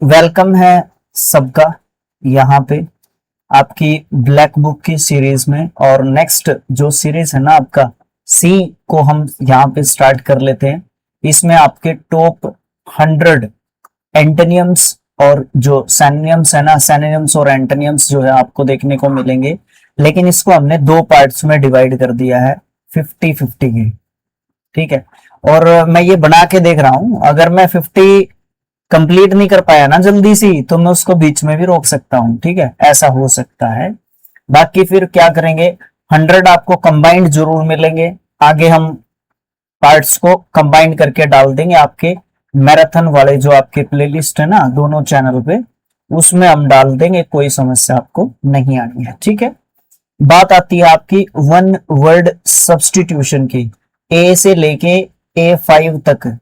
Welcome है सबका यहाँ पे आपकी ब्लैक बुक की सीरीज में। और नेक्स्ट जो सीरीज है ना आपका सी को हम यहाँ पे स्टार्ट कर लेते हैं। इसमें आपके टॉप 100 एंटोनियम्स और जो सैनोनियम्स है ना, सैनोनियम्स और एंटोनियम्स जो है आपको देखने को मिलेंगे, लेकिन इसको हमने दो पार्ट्स में डिवाइड कर दिया है 50-50 के। ठीक है, और मैं ये बना के देख रहा हूं, अगर मैं 50 कंप्लीट नहीं कर पाया ना जल्दी सी तो मैं उसको बीच में भी रोक सकता हूं। ठीक है, ऐसा हो सकता है। बाकी फिर क्या करेंगे, 100 आपको कंबाइंड जरूर मिलेंगे। आगे हम पार्ट्स को कंबाइंड करके डाल देंगे आपके मैराथन वाले जो आपके प्लेलिस्ट है ना दोनों चैनल पे, उसमें हम डाल देंगे, कोई समस्या आपको नहीं आनी है। ठीक है, बात आती है आपकी वन वर्ड सब्सटीट्यूशन की। ए से लेके A5 तक,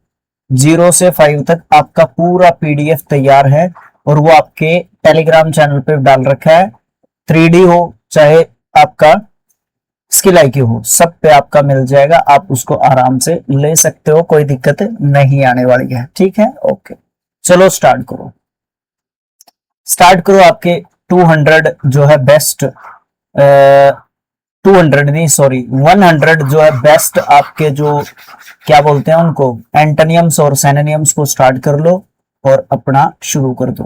0 से 5 तक आपका पूरा PDF तैयार है और वो आपके टेलीग्राम चैनल पे डाल रखा है। 3D हो चाहे आपका स्किल IQ हो, सब पे आपका मिल जाएगा। आप उसको आराम से ले सकते हो, कोई दिक्कत नहीं आने वाली है। ठीक है, ओके, चलो स्टार्ट करो आपके 200 जो है बेस्ट 200 नहीं सॉरी 100 जो है बेस्ट आपके जो क्या बोलते हैं उनको एंटोनियम्स और सैनोनियम्स को स्टार्ट कर लो और अपना शुरू कर दो।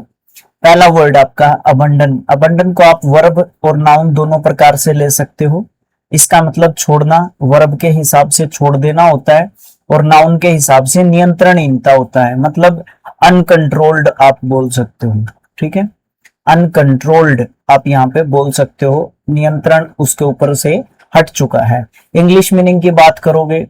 पहला वर्ड आपका अबंडन। अबंडन को आप वर्ब और नाउन दोनों प्रकार से ले सकते हो। इसका मतलब छोड़ना, वर्ब के हिसाब से छोड़ देना होता है और नाउन के हिसाब से नियंत्रणहीनता होता है, मतलब अनकंट्रोल्ड आप बोल सकते हो। ठीक है, अनकंट्रोल्ड आप यहाँ पे बोल सकते हो, नियंत्रण उसके ऊपर से हट चुका है। इंग्लिश मीनिंग की बात करोगे,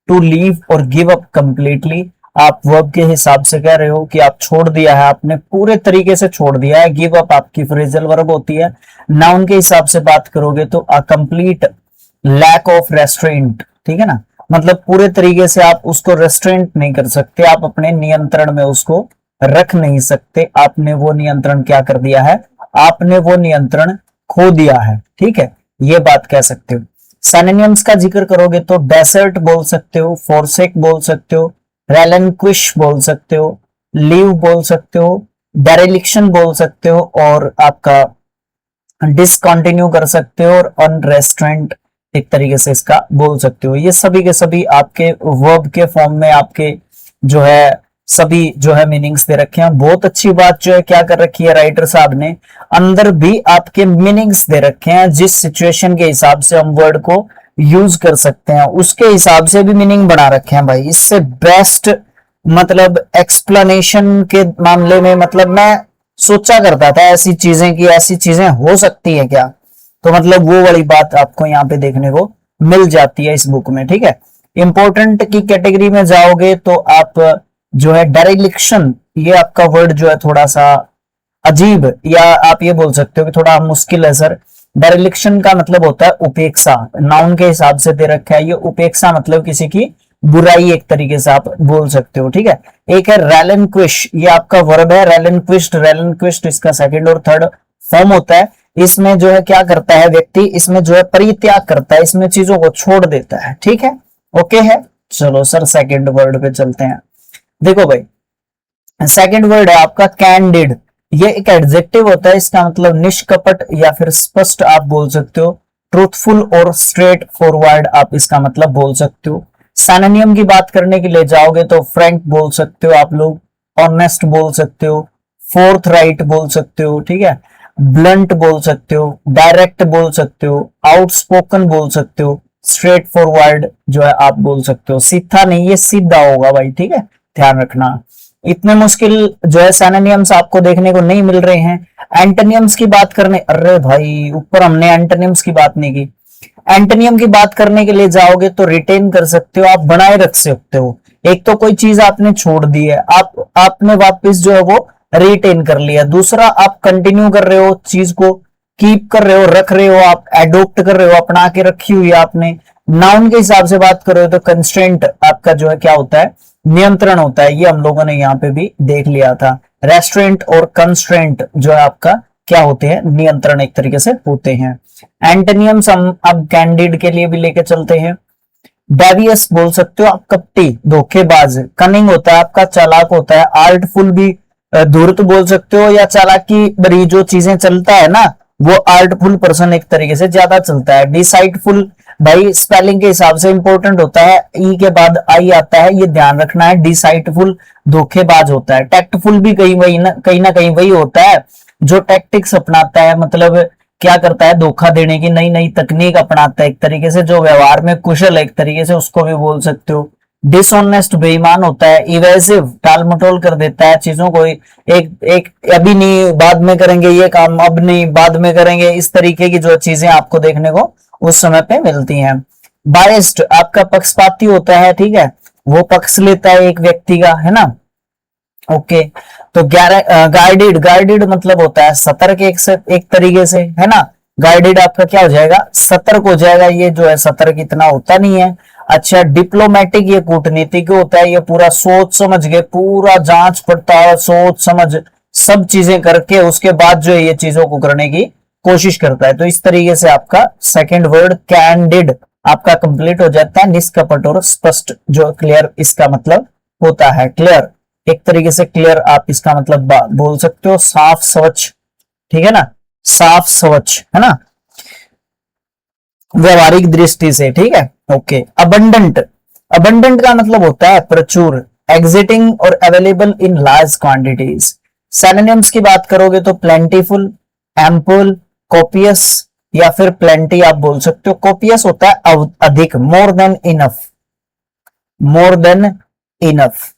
टू लीव और गिव अप कंप्लीटली, आप वर्ब के हिसाब से कह रहे हो कि आप छोड़ दिया है, आपने पूरे तरीके से छोड़ दिया है। गिव अप आपकी फ्रेजल वर्ब होती है। नाउन के हिसाब से बात करोगे तो a complete lack of restraint. ठीक है ना, मतलब पूरे तरीके से आप उसको रेस्ट्रेंट नहीं कर सकते, आप अपने नियंत्रण में उसको रख नहीं सकते। आपने वो नियंत्रण क्या कर दिया है, आपने वो नियंत्रण खो दिया है। ठीक है, ये बात कह सकते हो। सैनोनियम्स का जिक्र करोगे तो डेसर्ट बोल सकते हो, फोरसेक बोल सकते हो, रेलेंक्विश बोल सकते हो, लीव बोल सकते हो, डेरिलिक्शन बोल सकते हो, और आपका डिसकंटिन्यू कर सकते हो, और अनरेस्ट्रेंट एक तरीके से इसका बोल सकते हो। ये सभी के सभी आपके वर्ब के फॉर्म में आपके जो है सभी जो है मीनिंग्स दे रखे हैं। बहुत अच्छी बात जो है क्या कर रखी है राइटर साहब ने, अंदर भी आपके मीनिंग्स दे रखे हैं। जिस सिचुएशन के हिसाब से हम वर्ड को यूज कर सकते हैं उसके हिसाब से भी मीनिंग बना रखे हैं भाई। इससे बेस्ट मतलब एक्सप्लेनेशन के मामले में, मतलब मैं सोचा करता था ऐसी चीजें कि ऐसी चीजें हो सकती है क्या, तो मतलब वो वाली बात आपको यहाँ पे देखने को मिल जाती है इस बुक में। ठीक है, इंपॉर्टेंट की कैटेगरी में जाओगे तो आप जो है डेरिलिक्शन, ये आपका वर्ड जो है थोड़ा सा अजीब, या आप ये बोल सकते हो कि थोड़ा मुश्किल है सर। डेरिलिक्शन का मतलब होता है उपेक्षा, नाउन के हिसाब से दे रखा है। ये उपेक्षा मतलब किसी की बुराई एक तरीके से आप बोल सकते हो। ठीक है, एक है रेलेंक्विश, ये आपका वर्ब है रेलेंक्विश्ड। रेलेंक्विश्ड इसका सेकंड और थर्ड फॉर्म होता है। इसमें जो है क्या करता है व्यक्ति, इसमें जो है परित्याग करता है, इसमें चीजों को छोड़ देता है। ठीक है, ओके है। चलो सर सेकंड वर्ड पे चलते हैं। देखो भाई, सेकंड वर्ड है आपका कैंडिड। ये एक एडजेक्टिव होता है, इसका मतलब निष्कपट या फिर स्पष्ट आप बोल सकते हो। ट्रूथफुल और स्ट्रेट फॉरवर्ड आप इसका मतलब बोल सकते हो। सैनोनियम की बात करने के लिए जाओगे तो फ्रैंक बोल सकते हो आप लोग, ऑनेस्ट बोल सकते हो, फोर्थ राइट बोल सकते हो। ठीक है, ब्लंट बोल सकते हो, डायरेक्ट बोल सकते हो, आउटस्पोकन बोल सकते हो, स्ट्रेट फॉरवर्ड जो है आप बोल सकते हो। सीधा नहीं, ये सीधा होगा भाई। ठीक है, ध्यान रखना। इतने मुश्किल जो है सैनोनियम्स आपको देखने को नहीं मिल रहे हैं। एंटोनियम्स की बात करने, अरे भाई ऊपर हमने एंटोनियम्स की बात नहीं की। एंटोनियम की बात करने के लिए जाओगे तो रिटेन कर सकते हो, आप बनाए रख सकते हो। एक तो कोई चीज आपने छोड़ दी है, आपने वापस जो है वो रिटेन कर लिया। दूसरा, आप कंटिन्यू कर रहे हो चीज को, कीप कर रहे हो, रख रहे हो, आप एडोप्ट कर रहे हो, अपना के रखी हुई है आपने। नाउन के हिसाब से बात कर रहे हो तो कंस्ट्रेंट आपका जो है क्या होता है, नियंत्रण होता है। ये हम लोगों ने यहाँ पे भी देख लिया था। रेस्ट्रेंट और कंस्ट्रेंट जो है आपका क्या होते हैं, नियंत्रण एक तरीके से होते हैं। एंटोनियम्स हम अब कैंडिड के लिए भी लेके चलते हैं। डेवियस बोल सकते हो आप, कपटी, धोखेबाज। कनिंग होता है आपका चालाक होता है। आर्टफुल भी धूर्त बोल सकते हो, या चालाकी भरी जो चीजें चलता है ना, वो आर्टफुल पर्सन एक तरीके से ज्यादा चलता है। डिसाइडफुल भाई स्पेलिंग के हिसाब से इंपॉर्टेंट होता है, ई के बाद आई आता है, ये ध्यान रखना है। डिसाइडफुल धोखेबाज होता है। टैक्टफुल भी कहीं ना कहीं वही होता है जो टैक्टिक्स अपनाता है, मतलब क्या करता है, धोखा देने की नई नई तकनीक अपनाता है एक तरीके से, जो व्यवहार में कुशल है एक तरीके से, उसको भी बोल सकते हो। डिसऑनेस्ट बेईमान होता है। इवेसिव टाल मटोल कर देता है चीजों को, एक एक अभी नहीं बाद में करेंगे ये काम, अब नहीं बाद में करेंगे, इस तरीके की जो चीजें आपको देखने को उस समय पे मिलती हैं। बायस्ड आपका पक्षपाती होता है, ठीक है, वो पक्ष लेता है एक व्यक्ति का, है ना। ओके, तो गाइडेड, गाइडेड मतलब होता है सतर्क एक तरीके से, है ना। गाइडेड आपका क्या हो जाएगा, सतर्क हो जाएगा। ये जो है सतर्क इतना होता नहीं है। अच्छा, डिप्लोमेटिक ये कूटनीतिक होता है, ये पूरा सोच समझ के, पूरा जांच पड़ताल सोच समझ सब चीजें करके उसके बाद जो है ये चीजों को करने की कोशिश करता है। तो इस तरीके से आपका सेकंड वर्ड कैंडिड आपका कंप्लीट हो जाता है। निष्कपट और स्पष्ट, जो क्लियर इसका मतलब होता है, क्लियर एक तरीके से, क्लियर आप इसका मतलब बोल सकते हो। साफ स्वच्छ, ठीक है ना, साफ स्वच्छ, है ना, व्यवहारिक दृष्टि से, ठीक है। ओके, अबंडेंट, अबंडेंट का मतलब होता है प्रचुर, एग्जिटिंग और available in large quantities. Synonyms की बात करोगे तो प्लेंटीफुल, एम्पल, कॉपियस, या फिर प्लेंटी आप बोल सकते हो। कॉपियस होता है अधिक, more than enough, more than enough,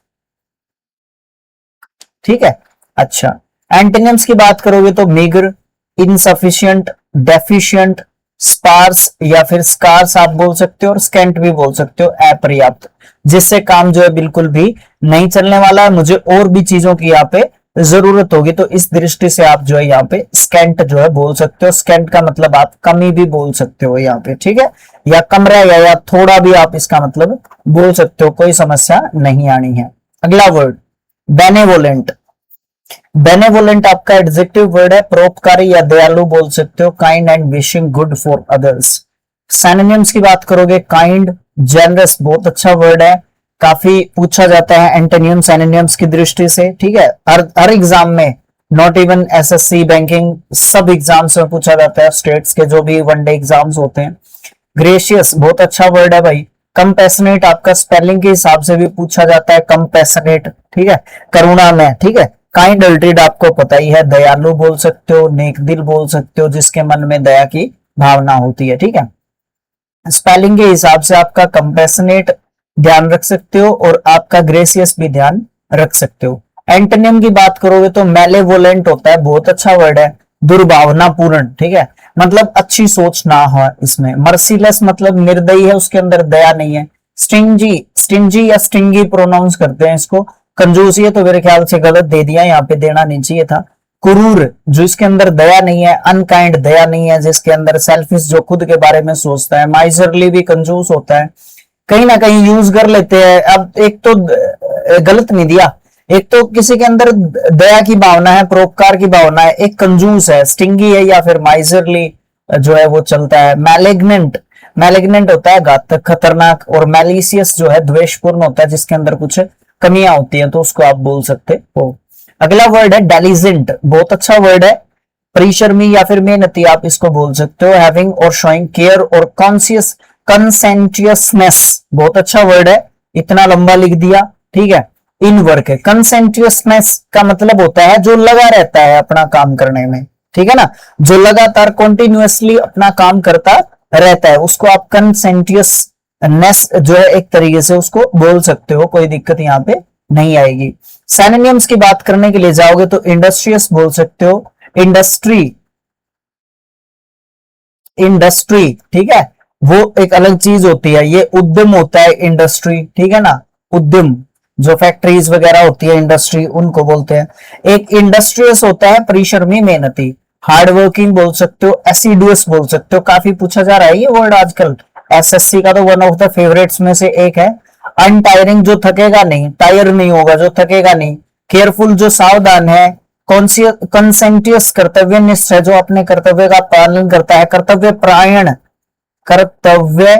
ठीक है। अच्छा, एंटोनिम्स की बात करोगे तो मीगर, इनसफिशिएंट, डेफिशिएंट, स्पार्स या फिर स्कार्स आप बोल सकते हो, और स्केंट भी बोल सकते हो, अपर्याप्त, जिससे काम जो है बिल्कुल भी नहीं चलने वाला है, मुझे और भी चीजों की यहाँ पे जरूरत होगी। तो इस दृष्टि से आप जो है यहाँ पे स्केंट जो है बोल सकते हो। स्केंट का मतलब आप कमी भी बोल सकते हो यहाँ पे, ठीक है, या कम रह या थोड़ा भी आप इसका मतलब बोल सकते हो, कोई समस्या नहीं आनी है। अगला वर्ड बेनेवोलेंट। बेनेवोलेंट आपका एडजेक्टिव वर्ड है, परोपकारी या दयालु बोल सकते हो। Kind and wishing good for others. Synonyms की बात करोगे, काइंड, जेनरस बहुत अच्छा वर्ड है, काफी पूछा जाता है एंटोनियम सिनोनिम्स की दृष्टि से, ठीक है, हर एग्जाम में, नॉट इवन एसएससी बैंकिंग, सब एग्जाम्स में पूछा जाता है, स्टेट्स के जो भी वनडे एग्जाम्स होते हैं। ग्रेशियस बहुत अच्छा वर्ड है भाई। कंपैशनेट आपका स्पेलिंग के हिसाब से भी पूछा जाता है, कंपैशनेट, ठीक है, करुणा में, ठीक है। काइंड अल्ट्रीड आपको पता ही है, दयालु बोल सकते हो, नेक दिल बोल सकते हो, जिसके मन में दया की भावना होती है, ठीक है। स्पेलिंग के हिसाब से आपका कंपैशनेट ध्यान रख सकते हो, और आपका ग्रेसियस भी ध्यान रख सकते हो। एंटोनिम की बात करोगे तो मेलेवोलेंट होता है, बहुत अच्छा वर्ड है, दुर्भावनापूर्ण, ठीक है, मतलब अच्छी सोच ना हो इसमें। मर्सीलेस मतलब निर्दयी है, उसके अंदर दया नहीं है। स्टिंजी, स्टिंजी या स्टिंगी प्रोनाउंस करते हैं इसको। कंजूसी है तो मेरे ख्याल से गलत दे दिया, यहाँ पे देना नहीं चाहिए था। क्रूर, जो इसके अंदर दया नहीं है। अनकाइंड, दया नहीं है जिसके अंदर। सेल्फिश, जो खुद के बारे में सोचता है। माइजरली भी कंजूस होता है, कहीं ना कहीं यूज कर लेते हैं। अब एक तो गलत नहीं दिया, एक तो किसी के अंदर दया की भावना है, परोपकार की भावना है, एक कंजूस है, स्टिंगी है, या फिर माइजरली जो है वो चलता है। मैलिग्नेंट, मैलिग्नेंट होता है घातक, खतरनाक, और मैलिशियस जो है द्वेषपूर्ण होता है, जिसके अंदर कुछ कमियां होती हैं, तो उसको आप बोल सकते हो। अगला वर्ड है डेलिजेंट, बहुत अच्छा वर्ड है, परिश्रमी या फिर मेहनती आप इसको बोल सकते हो। हैविंग और शोइंग केयर और कॉन्सियस, कंसेंटियसनेस, बहुत अच्छा वर्ड है, इतना लंबा लिख दिया, ठीक है। इन वर्क है, कंसेंटियसनेस का मतलब होता है जो लगा रहता है अपना काम करने में, ठीक है ना, जो लगातार कॉन्टिन्यूअसली अपना काम करता रहता है, उसको आप कंसेंटियसनेस जो है एक तरीके से उसको बोल सकते हो, कोई दिक्कत यहाँ पे नहीं आएगी। सिनोनिम्स की बात करने के लिए जाओगे तो इंडस्ट्रियस बोल सकते हो, इंडस्ट्री, इंडस्ट्री, ठीक है, वो एक अलग चीज होती है, ये उद्यम होता है इंडस्ट्री, ठीक है ना, उद्यम, जो फैक्ट्रीज वगैरह होती है इंडस्ट्री, उनको बोलते हैं। एक इंडस्ट्रियस होता है परिश्रमी मेहनती, हार्ड वर्किंग बोल सकते हो, एसिडुअस बोल सकते हो, काफी पूछा जा रहा है ये वर्ड आजकल, एसएससी का तो वन ऑफ द फेवरेट्स में से एक है। अनटायरिंग, जो थकेगा नहीं, टायर नहीं होगा, जो थकेगा नहीं। केयरफुल, जो सावधान है। कंसेंटियस, कर्तव्यनिष्ठ है, जो अपने कर्तव्य का पालन करता है। कर्तव्य प्रायण, कर्तव्य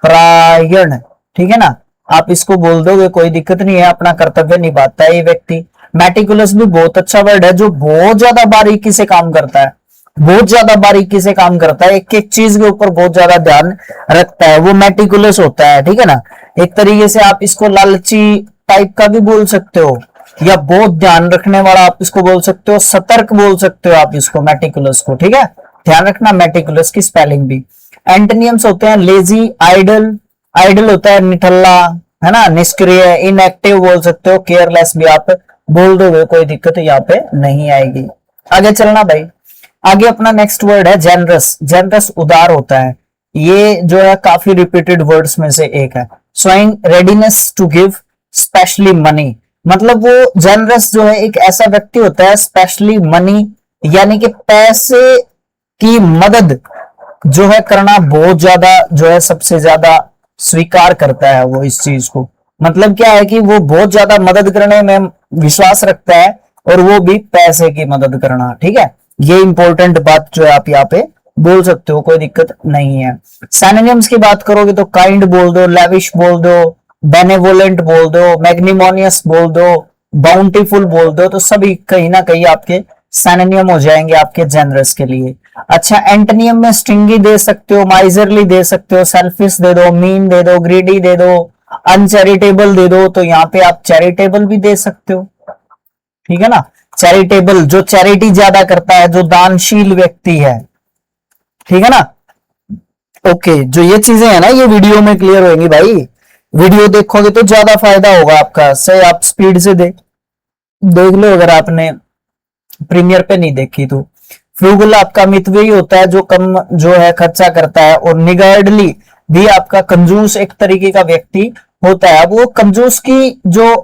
प्रायण, ठीक है ना, आप इसको बोल दोगे कोई दिक्कत नहीं है, अपना कर्तव्य निभाता है ये व्यक्ति। मेटिकुलस भी बहुत अच्छा वर्ड है, जो बहुत ज्यादा बारीकी से काम करता है, बहुत ज्यादा बारीकी से काम करता है, एक एक चीज के ऊपर बहुत ज्यादा ध्यान रखता है, वो मेटिकुलस होता है। ठीक है ना, एक तरीके से आप इसको लालची टाइप का भी बोल सकते हो, या बहुत ध्यान रखने वाला आप इसको बोल सकते हो, सतर्क बोल सकते हो आप इसको, मेटिकुलस को। ठीक है, ध्यान रखना मेटिकुलस की स्पेलिंग भी। एंटोनियम्स होते हैं लेजी, आइडल, आइडल होता है निठल्ला, है ना, निष्क्रिय, इनएक्टिव बोल सकते हो, केयरलेस भी आप बोल दोगे, कोई दिक्कत यहाँ पे नहीं आएगी। आगे चलना भाई, आगे अपना नेक्स्ट वर्ड है जेनरस। जेनरस उदार होता है, ये जो है काफी रिपीटेड वर्ड्स में से एक है। Showing readiness to give specially money, मतलब वो जेनरस जो है एक ऐसा व्यक्ति होता है, स्पेशली मनी यानी कि पैसे की मदद जो है करना बहुत ज्यादा जो है सबसे ज्यादा स्वीकार करता है वो इस चीज को। मतलब क्या है कि वो बहुत ज्यादा मदद करने में विश्वास रखता है, और वो भी पैसे की मदद करना। ठीक है, ये इंपॉर्टेंट बात जो है आप यहाँ पे बोल सकते हो, कोई दिक्कत नहीं है। सिनोनिम्स की बात करोगे तो काइंड बोल दो, लेविश बोल दो, बेनेवोलेंट बोल दो, मैग्निमोनियस बोल दो, बाउंटीफुल बोल दो, तो सभी कहीं ना कहीं आपके सिनोनिम हो जाएंगे आपके जेनरस के लिए। अच्छा, एंटोनियम में स्टिंगी दे सकते हो, माइजरली दे सकते हो, सेल्फिश दे दो, मीन दे दो, ग्रीडी दे दो, अनचैरिटेबल दे दो, तो यहाँ पे आप चैरिटेबल भी दे सकते हो। ठीक है ना, चैरिटेबल जो चैरिटी ज्यादा करता है, जो दानशील व्यक्ति है। ठीक है ना, ओके, जो ये चीजें है ना ये वीडियो में क्लियर होंगी भाई, वीडियो देखोगे तो ज्यादा फायदा होगा आपका। सही, आप स्पीड से देख लो अगर आपने प्रीमियर पे नहीं देखी तो। फ्रूगल आपका मितव्ययी होता है, जो कम जो है खर्चा करता है, और निगार्डली भी आपका कंजूस एक तरीके का व्यक्ति होता है। अब वो कंजूस की जो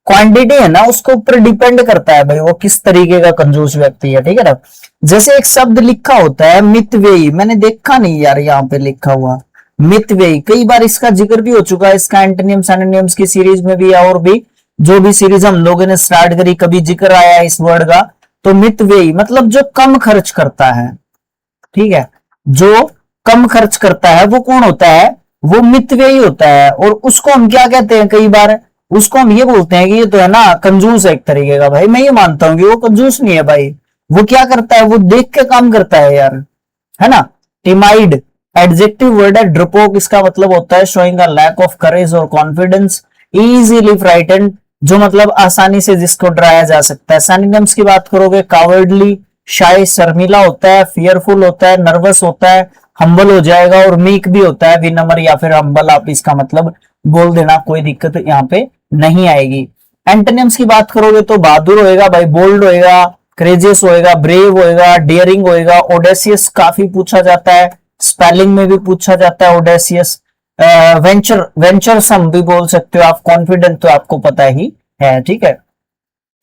क्वांटिटी है ना उसको ऊपर डिपेंड करता है भाई, वो किस तरीके का कंजूस व्यक्ति है। ठीक है ना, जैसे एक शब्द लिखा होता है मितव्ययी, मैंने देखा नहीं यार यहाँ पे लिखा हुआ मितव्ययी, कई बार इसका जिक्र भी हो चुका है, इसका एंटोनिम सिनोनिम्स की सीरीज में भी, और भी जो भी सीरीज हम लोगों ने स्टार्ट करी कभी जिक्र आया है इस वर्ड का। तो मितव्ययी मतलब जो कम खर्च करता है। ठीक है, जो कम खर्च करता है वो कौन होता है, वो मितव्ययी होता है। और उसको हम क्या कहते हैं, कई बार उसको हम ये बोलते हैं कि ये तो है ना कंजूस है एक तरीके का। भाई मैं ये मानता हूं कि वो कंजूस नहीं है भाई, वो क्या करता है, वो देख के काम करता है यार, है ना। टिमाइड एडजेक्टिव वर्ड है, ड्रपोक इसका मतलब होता है showing a lack of courage और कॉन्फिडेंस, इजीली फ्राइटेंड जो मतलब आसानी से जिसको डराया जा सकता है। सिनोनिम्स की बात करोगे, कावर्डली शाय शर्मिला होता है, फियरफुल होता है, नर्वस होता है, हम्बल हो जाएगा, और मीक भी होता है, विनम्र या फिर हम्बल आप इसका मतलब बोल देना, कोई दिक्कत यहाँ पे नहीं आएगी। एंटोनिम्स की बात करोगे तो बहादुर होएगा भाई, बोल्ड होएगा, करेजियस होएगा, ब्रेव होएगा, डियरिंग होएगा, ओडेसियस काफी पूछा जाता है, स्पेलिंग में भी पूछा जाता है ओडेसियस। वेंचरसम भी बोल सकते हो आप, कॉन्फिडेंट तो आपको पता ही है। ठीक है,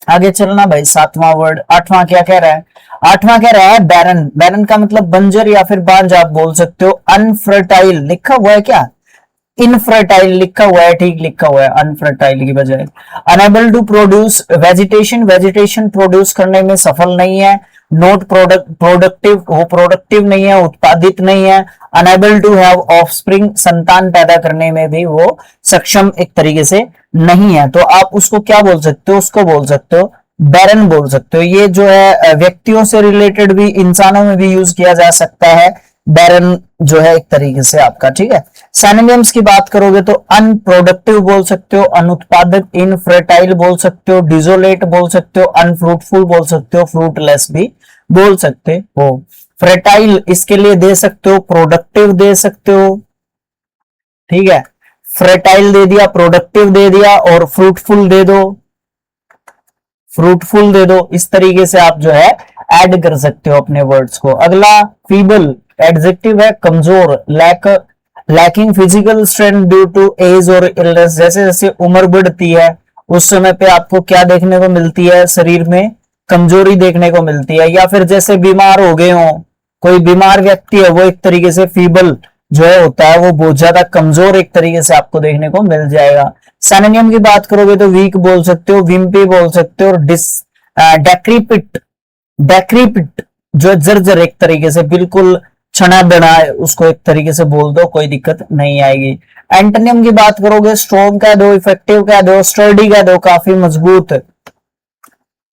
आगे चलना भाई, सातवां वर्ड, आठवां क्या कह रहा है, आठवां कह रहा है बैरन। बैरन का मतलब बंजर या फिर बांझ आप बोल सकते हो। अनफर्टाइल लिखा हुआ है क्या, इनफर्टाइल लिखा हुआ है, ठीक लिखा हुआ है, अनफर्टाइल की बजाय। Unable to produce vegetation, vegetation produce करने में सफल नहीं है। नॉट प्रोडक्टिव, वो प्रोडक्टिव नहीं है, उत्पादित नहीं है। अनेबल टू हैव ऑफस्प्रिंग, संतान पैदा करने में भी वो सक्षम एक तरीके से नहीं है। तो आप उसको क्या बोल सकते हो, उसको बोल सकते हो बैरन बोल सकते हो। ये जो है व्यक्तियों से रिलेटेड भी, इंसानों में भी यूज किया जा सकता है बैरन जो है एक तरीके से आपका। ठीक है, सिनोनिम्स की बात करोगे तो अनप्रोडक्टिव बोल सकते हो, अनुत्पादक, इनफर्टाइल बोल सकते हो, डिजोलेट बोल सकते हो, अनफ्रूटफुल बोल सकते हो, फ्रूटलेस भी बोल सकते हो। फर्टाइल इसके लिए दे सकते हो, प्रोडक्टिव दे सकते हो। ठीक है, फर्टाइल दे दिया, प्रोडक्टिव दे दिया, और फ्रूटफुल दे दो, फ्रूटफुल दे दो। इस तरीके से आप जो है ऐड कर सकते हो अपने वर्ड्स को। अगला फीबल एडजेक्टिव है, कमजोर, lacking physical strength due to age और इलनेस। जैसे जैसे उम्र बढ़ती है उस समय पे आपको क्या देखने को मिलती है, शरीर में कमजोरी देखने को मिलती है, या फिर जैसे बीमार हो गए हो, कोई बीमार व्यक्ति है वो एक तरीके से फीबल जो है होता है, वो बहुत ज्यादा कमजोर एक तरीके से आपको देखने को मिल जाएगा। सिनोनिम की बात करोगे तो वीक बोल सकते हो, विम्पी बोल सकते हो, और डेक्रीपिट, डेक्रीपिट जो जर्जर एक तरीके से बिल्कुल छना बना है, उसको एक तरीके से बोल दो, कोई दिक्कत नहीं आएगी। एंटोनिम की बात करोगे, स्ट्रॉन्ग कह दो, इफेक्टिव कह दो, स्टर्डी कह दो, काफी मजबूत,